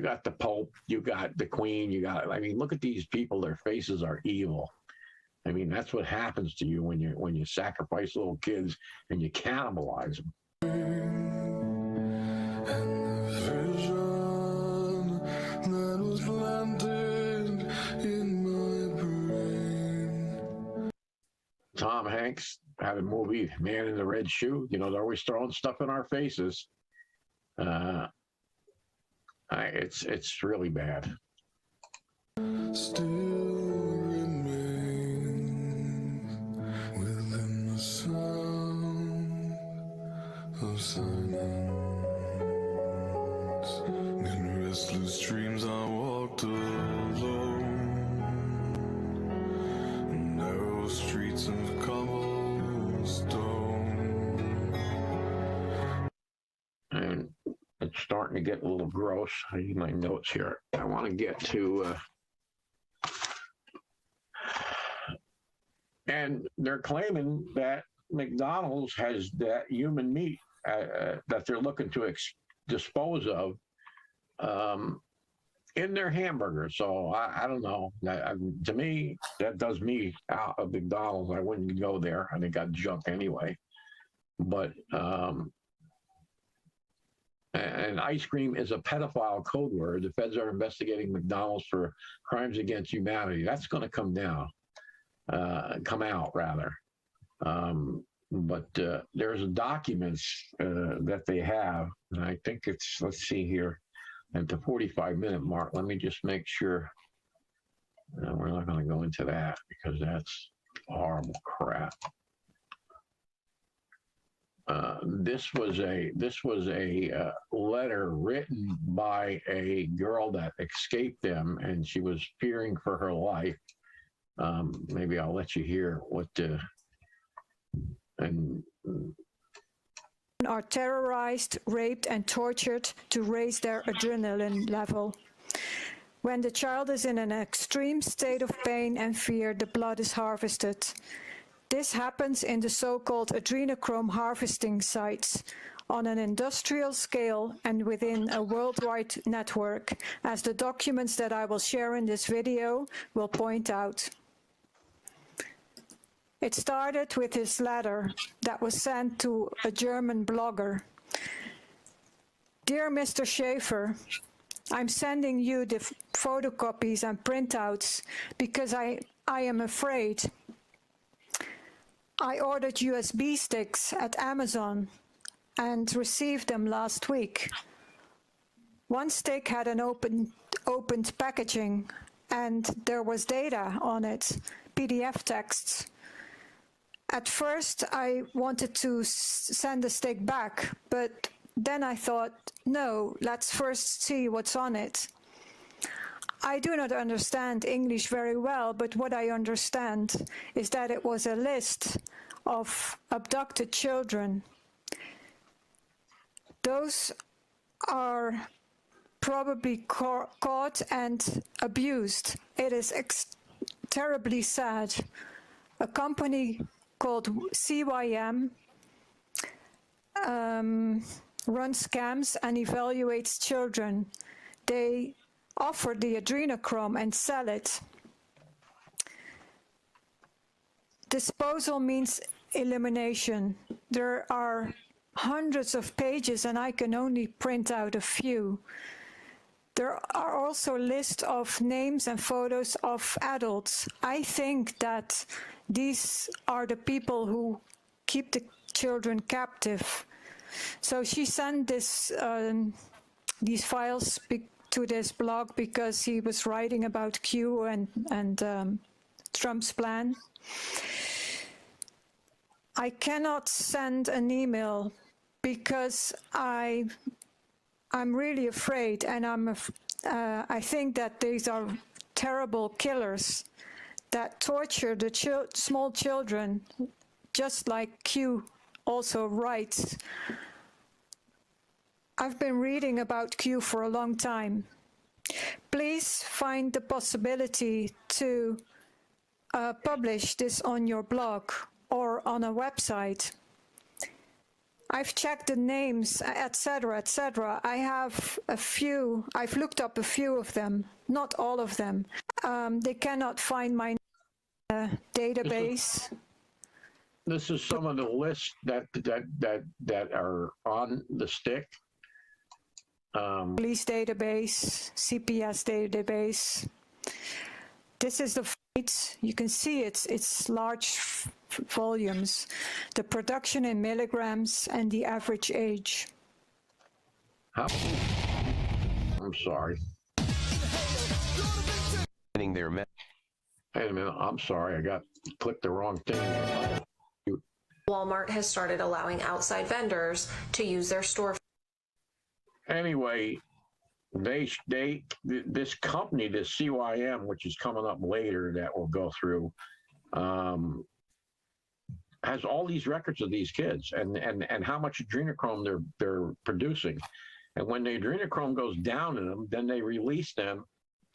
got the Pope, you got the Queen, look at these people, their faces are evil. I mean, that's what happens to you when you sacrifice little kids and you cannibalize them. And the vision that was planted in my brain. Tom Hanks had a movie, Man in the Red Shoe. They're always throwing stuff in our faces. It's really bad. Still remains within the sound of silence. In restless dreams I walked alone, narrow streets of cobblestone. starting to get a little gross. I need my notes here. I want to get to, and they're claiming that McDonald's has that human meat that they're looking to dispose of in their hamburgers. So I don't know. To me, that does me out of McDonald's. I wouldn't go there. I think I'd junk anyway. But and ice cream is a pedophile code word. The feds are investigating McDonald's for crimes against humanity. That's going to come out rather. But there's documents that they have, and I think it's, let's see here, at the 45-minute mark. Let me just make sure. We're not going to go into that because that's horrible crap. This was a letter written by a girl that escaped them, and she was fearing for her life. Maybe I'll let you hear what are terrorized, raped, and tortured to raise their adrenaline level. When the child is in an extreme state of pain and fear, the blood is harvested. This happens in the so-called adrenochrome harvesting sites on an industrial scale and within a worldwide network, as the documents that I will share in this video will point out. It started with his letter that was sent to a German blogger. Dear Mr. Schaefer, I'm sending you the photocopies and printouts because I am afraid. I ordered USB sticks at Amazon and received them last week. One stick had an opened packaging and there was data on it, PDF texts. At first, I wanted to send the stick back, but then I thought, no, let's first see what's on it. I do not understand English very well, but what I understand is that it was a list of abducted children. Those are probably caught and abused. It is terribly sad. A company called CYM runs scams and evaluates children. They offer the adrenochrome and sell it. Disposal means elimination. There are hundreds of pages and I can only print out a few. There are also lists of names and photos of adults. I think that these are the people who keep the children captive. So she sent these files to this blog because he was writing about Q and Trump's plan. I cannot send an email because I'm really afraid, and I think that these are terrible killers that torture the small children, just like Q also writes. I've been reading about Q for a long time. Please find the possibility to publish this on your blog or on a website. I've checked the names, etc., etc. I have a few. I've looked up a few of them, not all of them. They cannot find my database. This is some of the lists that are on the stick. Police database, CPS database. This is the fights. You can see it's large volumes. The production in milligrams and the average age. I'm sorry. Wait a minute. I'm sorry. I clicked the wrong thing. Walmart has started allowing outside vendors to use their store. Anyway, this company, this CYM, which is coming up later that we'll go through, has all these records of these kids and how much adrenochrome they're producing. And when the adrenochrome goes down in them, then they release them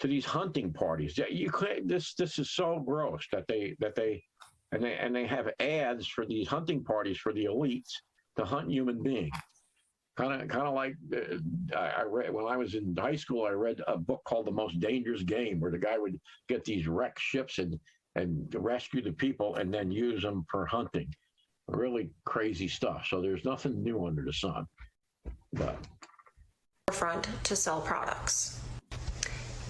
to these hunting parties. You can't, this is so gross that they have ads for these hunting parties for the elites to hunt human beings. Kind of like I read when I was in high school. I read a book called The Most Dangerous Game, where the guy would get these wrecked ships and rescue the people and then use them for hunting. Really crazy stuff. So there's nothing new under the sun. But front to sell products.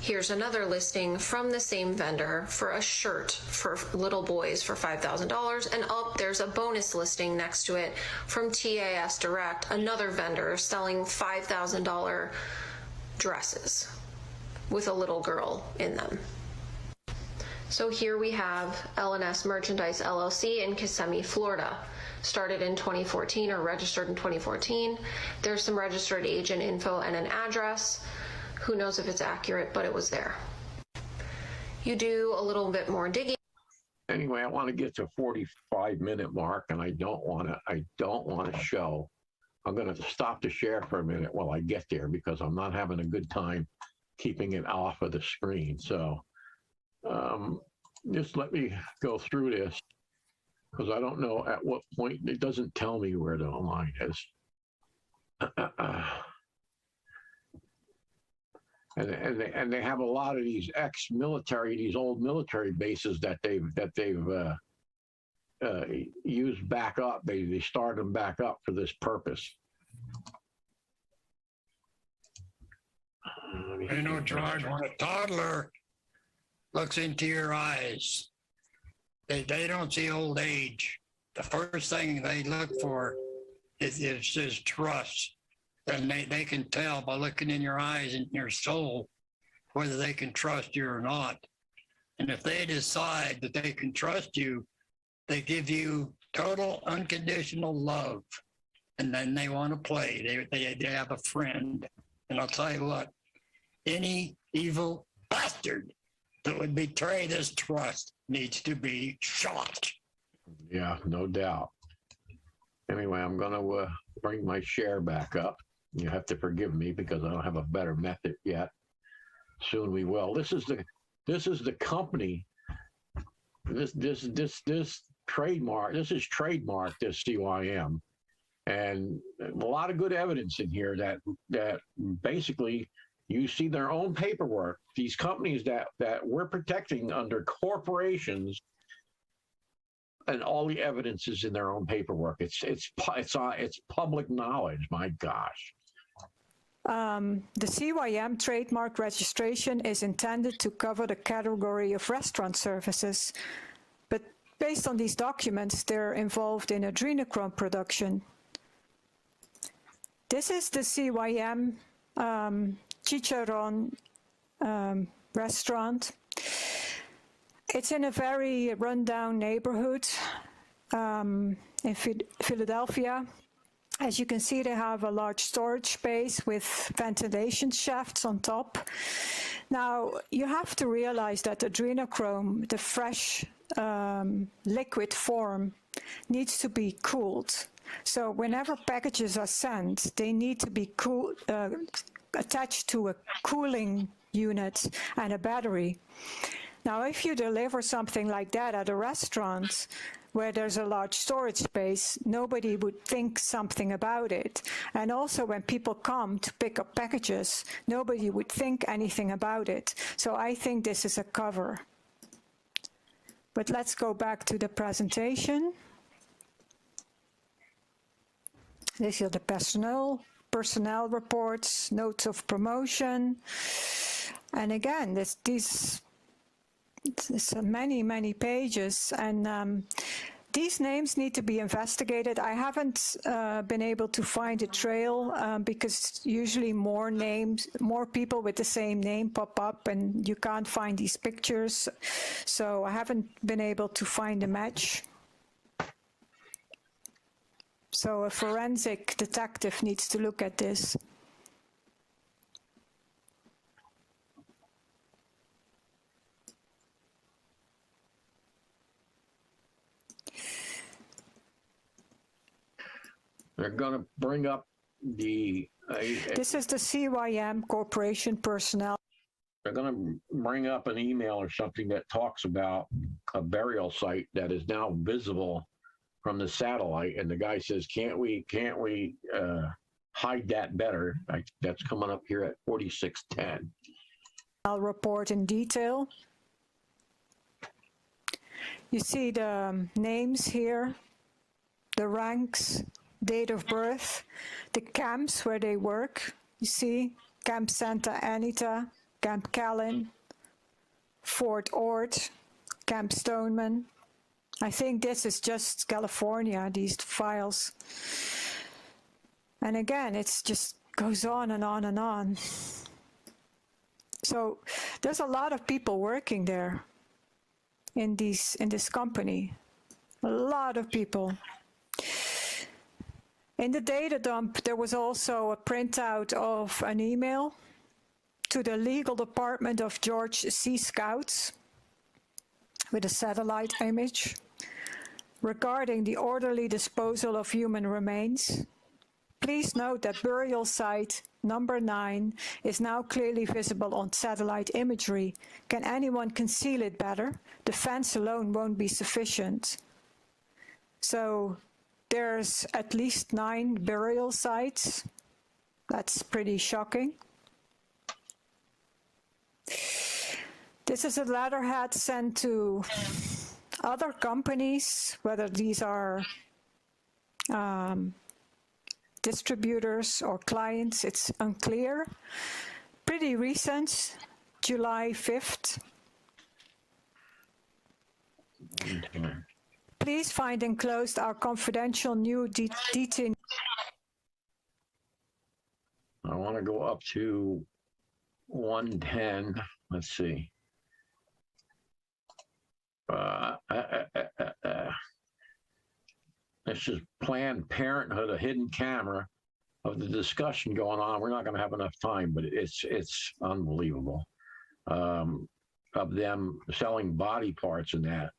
Here's another listing from the same vendor for a shirt for little boys for $5,000, and up there's a bonus listing next to it from TAS Direct, another vendor selling $5,000 dresses with a little girl in them. So here we have L&S Merchandise LLC in Kissimmee, Florida. Started in 2014 or registered in 2014. There's some registered agent info and an address. Who knows if it's accurate, but it was there. You do a little bit more digging. Anyway, I want to get to 45-minute mark, and I don't want to show. I'm going to stop the share for a minute while I get there because I'm not having a good time keeping it off of the screen. So just let me go through this because I don't know at what point. It doesn't tell me where the line is. And they have a lot of these ex-military, these old military bases that they've used back up. They start them back up for this purpose. You know, George, when a toddler looks into your eyes, they don't see old age. The first thing they look for is trust. And they can tell by looking in your eyes and your soul whether they can trust you or not. And if they decide that they can trust you, they give you total unconditional love. And then they want to play. They have a friend. And I'll tell you what, any evil bastard that would betray this trust needs to be shot. Yeah, no doubt. Anyway, I'm going to bring my share back up. You have to forgive me because I don't have a better method yet. Soon we will. This is the company. This trademark. This is trademarked as CYM, and a lot of good evidence in here that basically you see their own paperwork. These companies that we're protecting under corporations, and all the evidence is in their own paperwork. It's public knowledge. My gosh. The CYM trademark registration is intended to cover the category of restaurant services, but based on these documents, they're involved in adrenochrome production. This is the CYM Chicharron restaurant. It's in a very rundown neighborhood in Philadelphia. As you can see, they have a large storage space with ventilation shafts on top. Now, you have to realize that adrenochrome, the fresh liquid form, needs to be cooled. So whenever packages are sent, they need to be attached to a cooling unit and a battery. Now, if you deliver something like that at a restaurant where there's a large storage space, nobody would think something about it. And also when people come to pick up packages, nobody would think anything about it. So I think this is a cover. But let's go back to the presentation. These are the personnel reports, notes of promotion. And again, it's many pages, and these names need to be investigated. I haven't been able to find a trail because usually more people with the same name pop up, and you can't find these pictures. So I haven't been able to find a match. So a forensic detective needs to look at this. They're going to bring up the This is the CYM Corporation personnel. They're going to bring up an email or something that talks about a burial site that is now visible from the satellite, and the guy says, "Can't we hide that better?" That's coming up here at 4610. I'll report in detail. You see the names here, the ranks, date of birth, the camps where they work. You see, Camp Santa Anita, Camp Callan, Fort Ord, Camp Stoneman. I think this is just California, these files. And again, it just goes on and on and on. So there's a lot of people working there in this company. A lot of people. In the data dump, there was also a printout of an email to the legal department of George C. Scouts with a satellite image regarding the orderly disposal of human remains. Please note that burial site number 9 is now clearly visible on satellite imagery. Can anyone conceal it better? The fence alone won't be sufficient. So there's at least 9 burial sites. That's pretty shocking. This is a letterhead sent to other companies, whether these are distributors or clients, it's unclear. Pretty recent, July 5th. Please find enclosed our confidential new detail. I want to go up to 110. Let's see. This is Planned Parenthood, a hidden camera of the discussion going on. We're not going to have enough time, but it's unbelievable. Of them selling body parts and that.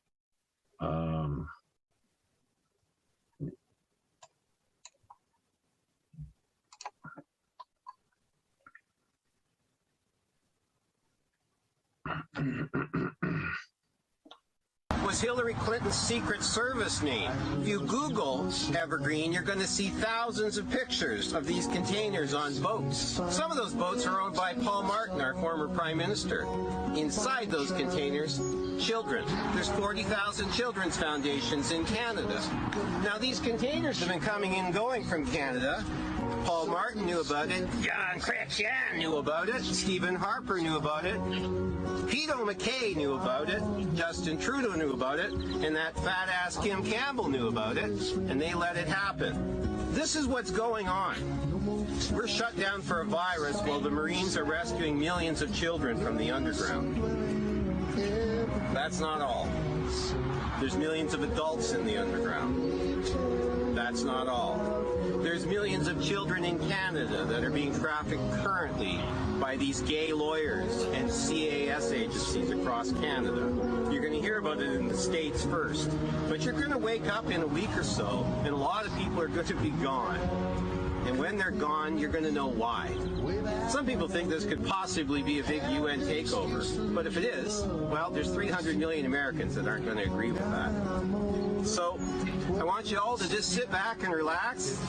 Was Hillary Clinton's Secret Service name. If you Google Evergreen, you're going to see thousands of pictures of these containers on boats. Some of those boats are owned by Paul Martin, our former Prime Minister. Inside those containers, children. There's 40,000 children's foundations in Canada. Now, these containers have been coming and going from Canada. Paul Martin knew about it. John Chrétien knew about it. Stephen Harper knew about it. Peter MacKay knew about it. Justin Trudeau knew about it. And that fat-ass Kim Campbell knew about it. And they let it happen. This is what's going on. We're shut down for a virus while the Marines are rescuing millions of children from the underground. That's not all. There's millions of adults in the underground. That's not all. There's millions of children in Canada that are being trafficked currently by these gay lawyers and CAS agencies across Canada. You're going to hear about it in the States first, but you're going to wake up in a week or so, and a lot of people are going to be gone. And when they're gone, you're going to know why. Some people think this could possibly be a big UN takeover, but if it is, well, there's 300 million Americans that aren't going to agree with that. So I want you all to just sit back and relax,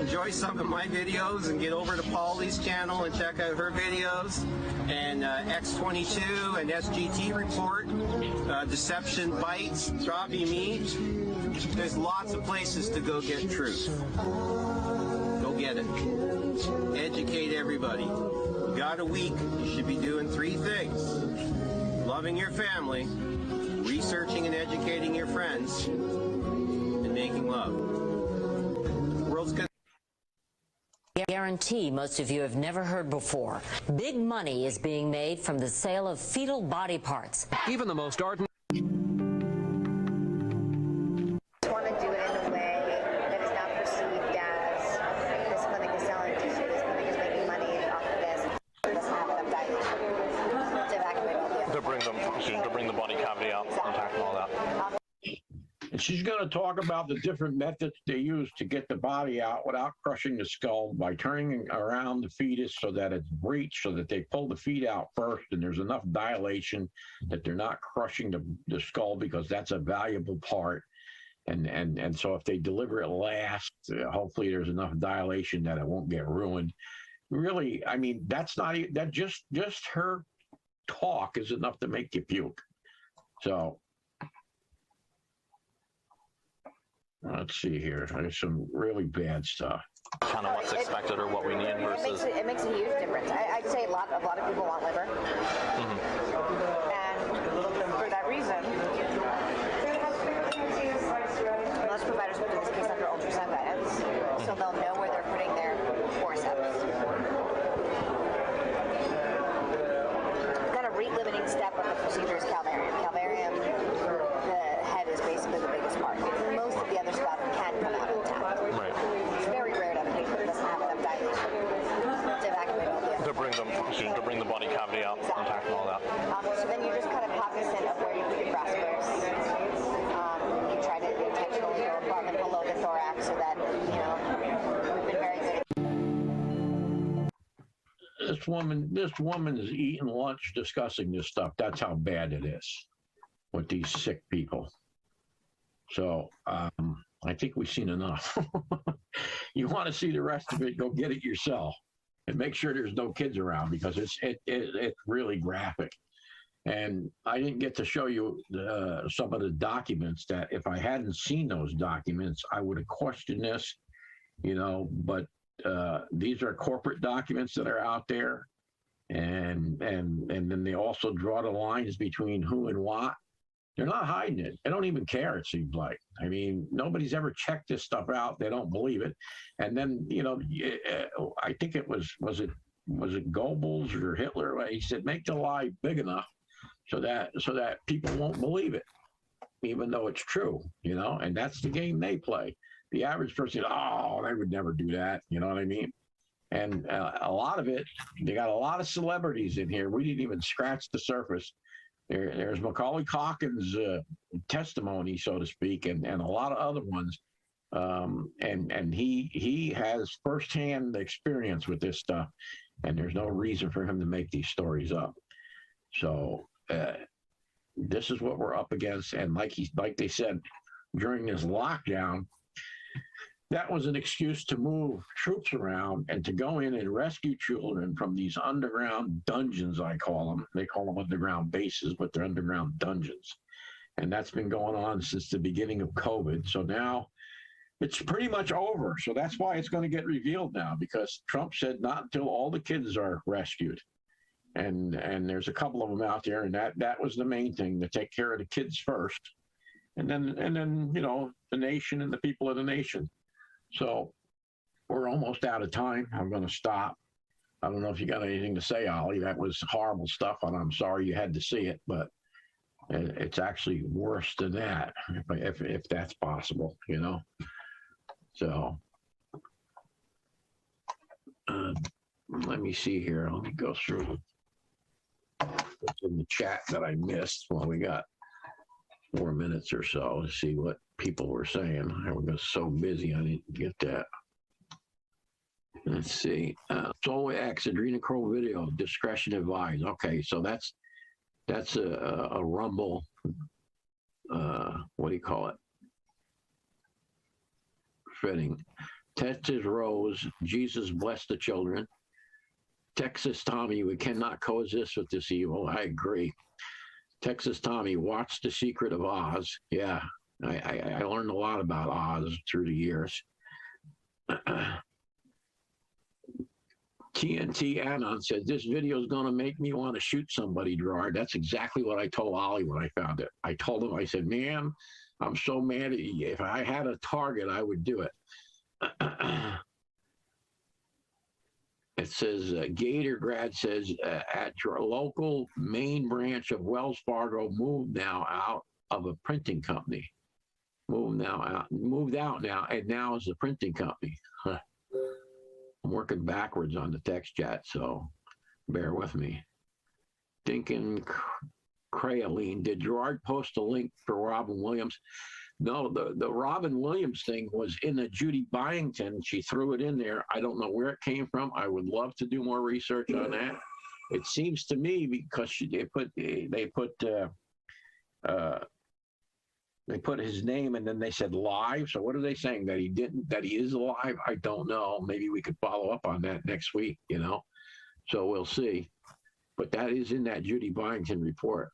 enjoy some of my videos, and get over to Paulie's channel and check out her videos, and X22 and SGT Report, Deception Bites, Droppy Meat. There's lots of places to go get truth. Go get it. Educate everybody. You got a week. You should be doing 3 things. Loving your family, researching and educating your friends, and making love. The world's good. Guarantee most of you have never heard before. Big money is being made from the sale of fetal body parts. Even the most ardent. Want to do it in a way that is not perceived as this clinic is selling tissue, this clinic is making money off of this. It doesn't have enough dilation to evacuate all the To bring the body cavity out intact and all that. She's going to talk about the different methods they use to get the body out without crushing the skull by turning around the fetus so that it's breached, so that they pull the feet out first and there's enough dilation that they're not crushing the skull, because that's a valuable part. And so if they deliver it last, hopefully there's enough dilation that it won't get ruined. Really, I mean, that's not that just her talk is enough to make you puke. So let's see here. There's some really bad stuff. Kind of what's expected or what we need versus. It makes a huge difference. I'd say a lot of people want liver, and for that reason, most providers will do this case under ultrasound guidance, so they'll know where they're putting their forceps. Then a rate-limiting step of the procedure is calvarium. Calvarium, the head is basically the biggest part. Most of the other stuff can come out intact. Right. It's very rare to have a patient that doesn't have enough dilation to evacuate all the To bring the body cavity out intact and all that. So then you're just kind of cognizant of where you put your breast first. You try to intentionally go above and below the thorax so that, we've been very good at This woman is eating lunch discussing this stuff. That's how bad it is with these sick people. So I think we've seen enough. You want to see the rest of it, go get it yourself and make sure there's no kids around, because it's really graphic. And I didn't get to show you some of the documents that if I hadn't seen those documents, I would have questioned this, but these are corporate documents that are out there. And then they also draw the lines between who and what. They're not hiding it. They don't even care, it seems like. I mean, nobody's ever checked this stuff out. They don't believe it. And then, I think it was it Goebbels or Hitler? He said, make the lie big enough so that people won't believe it, even though it's true, and that's the game they play. The average person, they would never do that. You know what I mean? And a lot of it, they got a lot of celebrities in here. We didn't even scratch the surface. There's Macaulay Culkin's testimony, so to speak, and a lot of other ones. And he has firsthand experience with this stuff, and there's no reason for him to make these stories up. So this is what we're up against. And like they said, during this lockdown, that was an excuse to move troops around and to go in and rescue children from these underground dungeons, I call them. They call them underground bases, but they're underground dungeons. And that's been going on since the beginning of COVID. So now it's pretty much over. So that's why it's going to get revealed now, because Trump said not until all the kids are rescued. And there's a couple of them out there, and that was the main thing, to take care of the kids first. And then the nation and the people of the nation. So we're almost out of time. I'm going to stop. I don't know if you got anything to say, Ollie. That was horrible stuff, and I'm sorry you had to see it, but it's actually worse than that, if that's possible, So let me see here. Let me go through what's in the chat that I missed. Well, we got 4 minutes or so to see what people were saying. I was so busy, I didn't get that. Let's see. Solo X adrenochrome video, discretion advised. Okay, so that's a Rumble. What do you call it? Fitting. Texas Rose, Jesus bless the children. Texas Tommy, we cannot coexist with this evil. I agree. Texas Tommy, watch The Secret of Oz. Yeah, I learned a lot about Oz through the years. TNT Anon said, this video is going to make me want to shoot somebody, Gerard. That's exactly what I told Ollie when I found it. I told him, I said, man, I'm so mad at you. If I had a target, I would do it. It says, Gatorgrad says, at your local main branch of Wells Fargo, moved now out of a printing company. Moved out now, and now is a printing company. I'm working backwards on the text chat, so bear with me. Thinking Crayoline, did Gerard post a link for Robin Williams? No, the Robin Williams thing was in the Judy Byington. She threw it in there. I don't know where it came from. I would love to do more research on that. It seems to me because they put his name and then they said live. So what are they saying, that he is alive? I don't know. Maybe we could follow up on that next week, So we'll see. But that is in that Judy Byington report.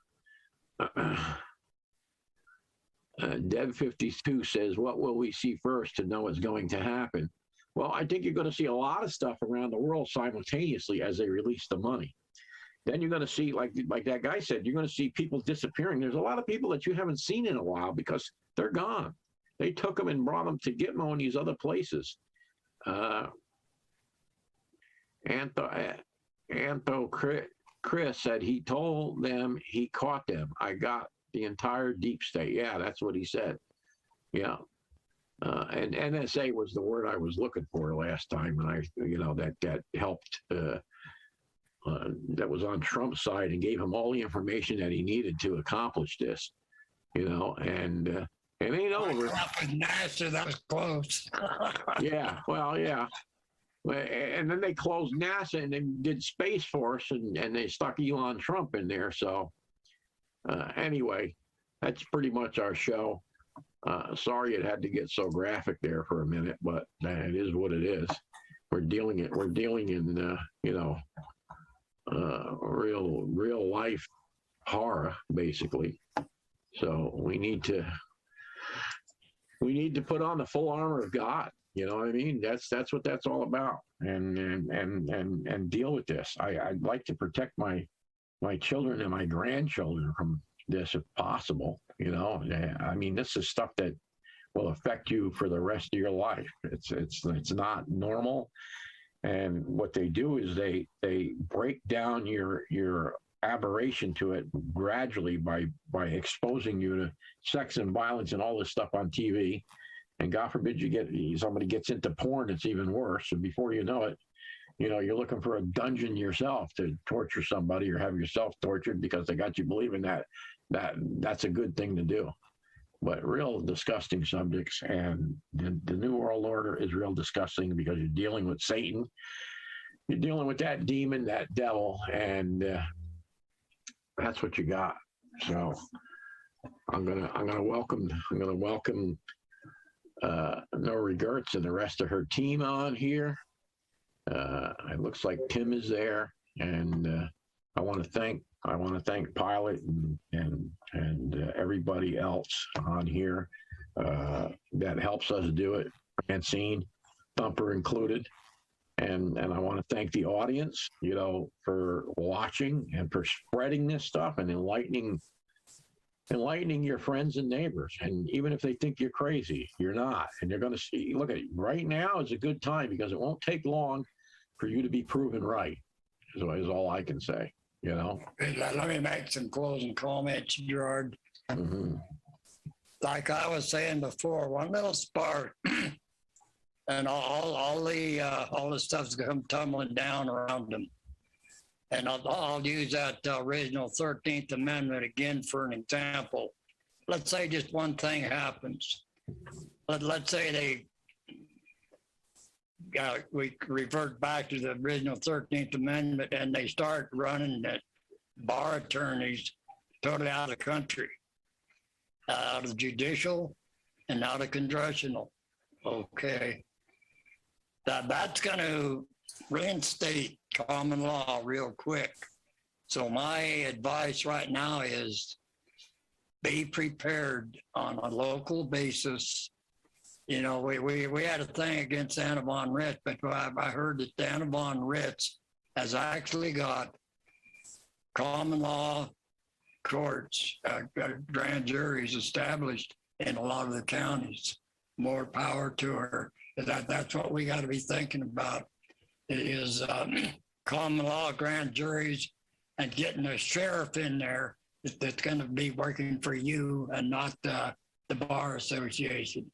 Dev52 says, what will we see first to know what's going to happen? Well, I think you're going to see a lot of stuff around the world simultaneously as they release the money. Then you're going to see, like that guy said, you're going to see people disappearing. There's a lot of people that you haven't seen in a while because they're gone. They took them and brought them to Gitmo and these other places. Chris said he told them he caught them. I got the entire deep state. Yeah, that's what he said. Yeah. And NSA was the word I was looking for last time. And that helped, that was on Trump's side and gave him all the information that he needed to accomplish this, and it ain't over. NASA, that was close. Yeah. Well, yeah. And then they closed NASA and then did Space Force and they stuck Elon Trump in there. So anyway, that's pretty much our show. Sorry it had to get so graphic there for a minute, but it is what it is. We're dealing in real life horror, basically. So we need to put on the full armor of God. You know what I mean? That's what that's all about. And deal with this. I'd like to protect my children and my grandchildren from this if possible. I mean, this is stuff that will affect you for the rest of your life. It's not normal. And what they do is they break down your aberration to it gradually by exposing you to sex and violence and all this stuff on TV. And God forbid somebody gets into porn, it's even worse. And before you know it, you're looking for a dungeon yourself to torture somebody or have yourself tortured because they got you believing that's a good thing to do. But real disgusting subjects, and the New World Order is real disgusting because you're dealing with Satan, you're dealing with that demon, that devil, and that's what you got. So I'm gonna welcome No Regrets and the rest of her team on here. It looks like Tim is there, and I want to thank Pilot and everybody else on here that helps us do it, Francine, Thumper included. And I want to thank the audience, for watching and for spreading this stuff and enlightening your friends and neighbors. And even if they think you're crazy, you're not. And you're going to see, look at it, right now is a good time because it won't take long for you to be proven right, is all I can say. Let me make some closing comments, Gerard. Mm-hmm. Like I was saying before, one little spark, and all the stuff's come tumbling down around them. And I'll use that original 13th Amendment again for an example. Let's say just one thing happens. Let's say we revert back to the original 13th Amendment and they start running that bar attorneys totally out of the country, out of judicial and out of congressional. Okay. That's going to reinstate common law real quick. So my advice right now is be prepared on a local basis. We had a thing against Anna von Ritz, but I heard that Anna von Ritz has actually got common law courts, grand juries established in a lot of the counties. More power to her. That's what we got to be thinking about is common law grand juries and getting a sheriff in there that's going to be working for you and not the bar association.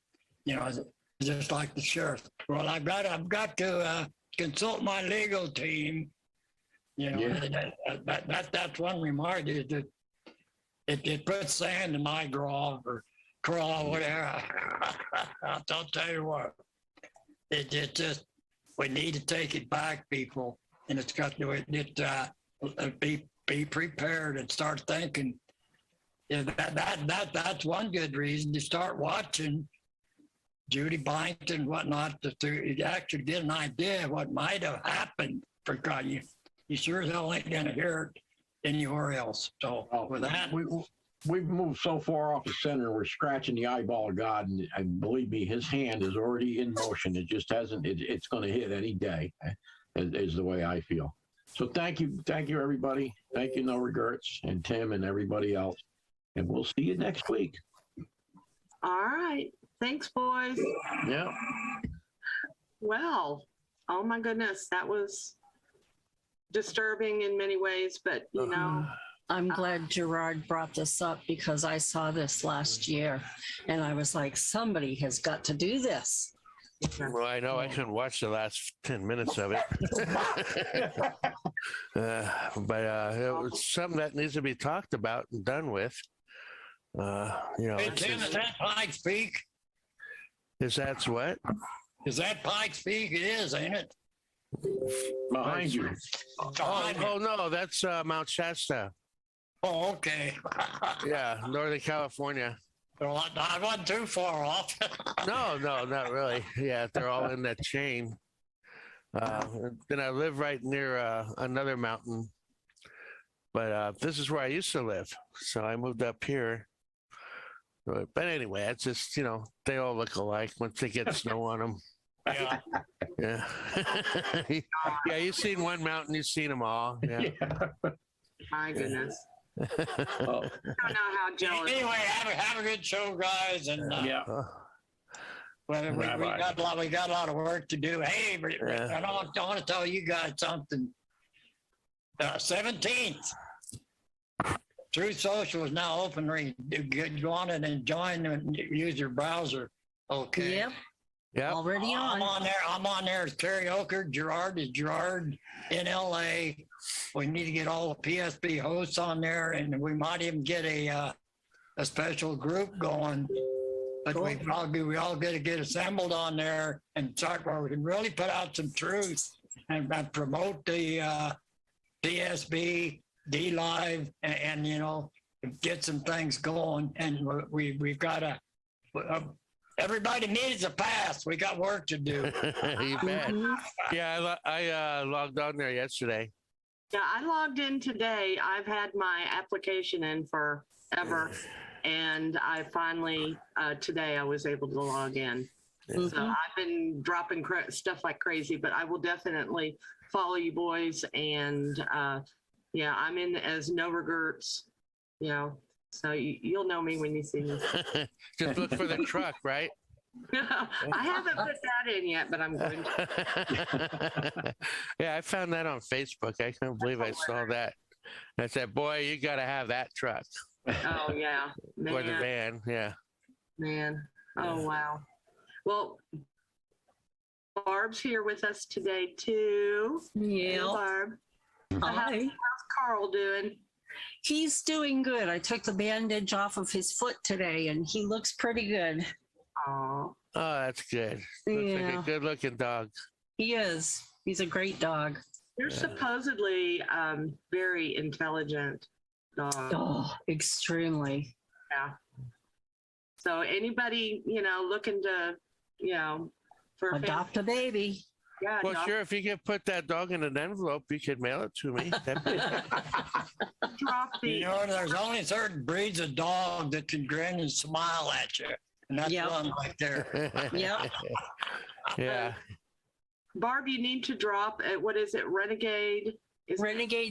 Just like the sheriff. Well, I've got to consult my legal team. That's one remark is that it puts sand in my drawer crawl, whatever. I'll tell you what. It just, we need to take it back, people. And it's got to be prepared and start thinking. Yeah, that's one good reason to start watching Judy Byington and whatnot. You actually get an idea of what might have happened. For God, you sure as hell ain't gonna hear it anywhere else. So with that, we've moved so far off the center, we're scratching the eyeball of God, and believe me, His hand is already in motion. It just hasn't. It's going to hit any day, is the way I feel. So thank you, everybody. Thank you, No Regrets, and Tim and everybody else. And we'll see you next week. All right. Thanks, boys. Yeah. Well, oh my goodness, that was disturbing in many ways, but you know. I'm glad Gerard brought this up because I saw this last year and I was like, somebody has got to do this. Well, I know I couldn't watch the last 10 minutes of it. But it was something that needs to be talked about and done with. Hey, Tim, is that Pikes Peak? Is that what? Is that Pikes Peak? It is, ain't it? Behind you. Oh, no, that's Mount Shasta. Oh, okay. Yeah, Northern California. Well, I wasn't too far off. No, not really. Yeah, they're all in that chain. Then I live right near another mountain. But this is where I used to live. So I moved up here. But anyway, it's just, they all look alike once they get snow on them. Yeah. Yeah. Yeah, you've seen one mountain, you've seen them all. Yeah. My goodness. I don't know how jealous. Anyway, have a good show, guys. And we got a lot of work to do. Hey, I want to tell you guys something. 17th. Truth Social is now open. Go on and join and use your browser. Okay. Yep. Yeah. Already on. I'm on there as karaoke. Gerard is Gerard NLA. We need to get all the PSP hosts on there, and we might even get a special group going. But cool. we all got to get assembled on there and start where we can really put out some truth and promote the PSB, D-Live, and get some things going. And we've got to. Everybody needs a pass. We got work to do. You bet. Yeah, I logged on there yesterday. Yeah, I logged in today. I've had my application in forever, and I finally, today I was able to log in. So I've been dropping stuff like crazy, but I will definitely follow you boys. And I'm in as No Regrets, so you'll know me when you see me. Just look for the truck, right? I haven't put that in yet, but I'm going to. Yeah, I found that on Facebook. I can't believe I saw that. I said, boy, you got to have that truck. Oh, yeah. Man. Or the van, yeah. Man. Oh, wow. Well, Barb's here with us today, too. Yeah. Hey, Barb. Hi. How's Carl doing? He's doing good. I took the bandage off of his foot today, and he looks pretty good. Oh, that's good. Looks like a good-looking dog. He is. He's a great dog. They're supposedly very intelligent dogs. Oh, extremely. Yeah. So anybody, looking to, for adopt a baby. Yeah. Well, sure. If you could put that dog in an envelope, you could mail it to me. There's only certain breeds of dog that can grin and smile at you, and that's one right there. Yep. Yeah. Barb, you need to drop what is it? Renegade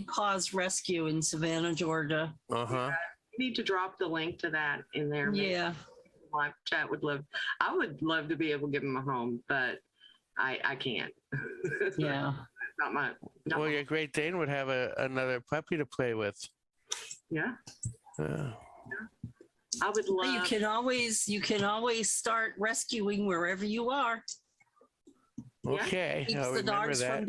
Paws Rescue in Savannah, Georgia. Uh-huh. You need to drop the link to that in there. Yeah. Live chat I would love to be able to give him a home, but I can't. Yeah. Well, your Great Dane would have another puppy to play with. Yeah. I would love. You can always start rescuing wherever you are. Okay. Keeps I'll the remember dogs that. from being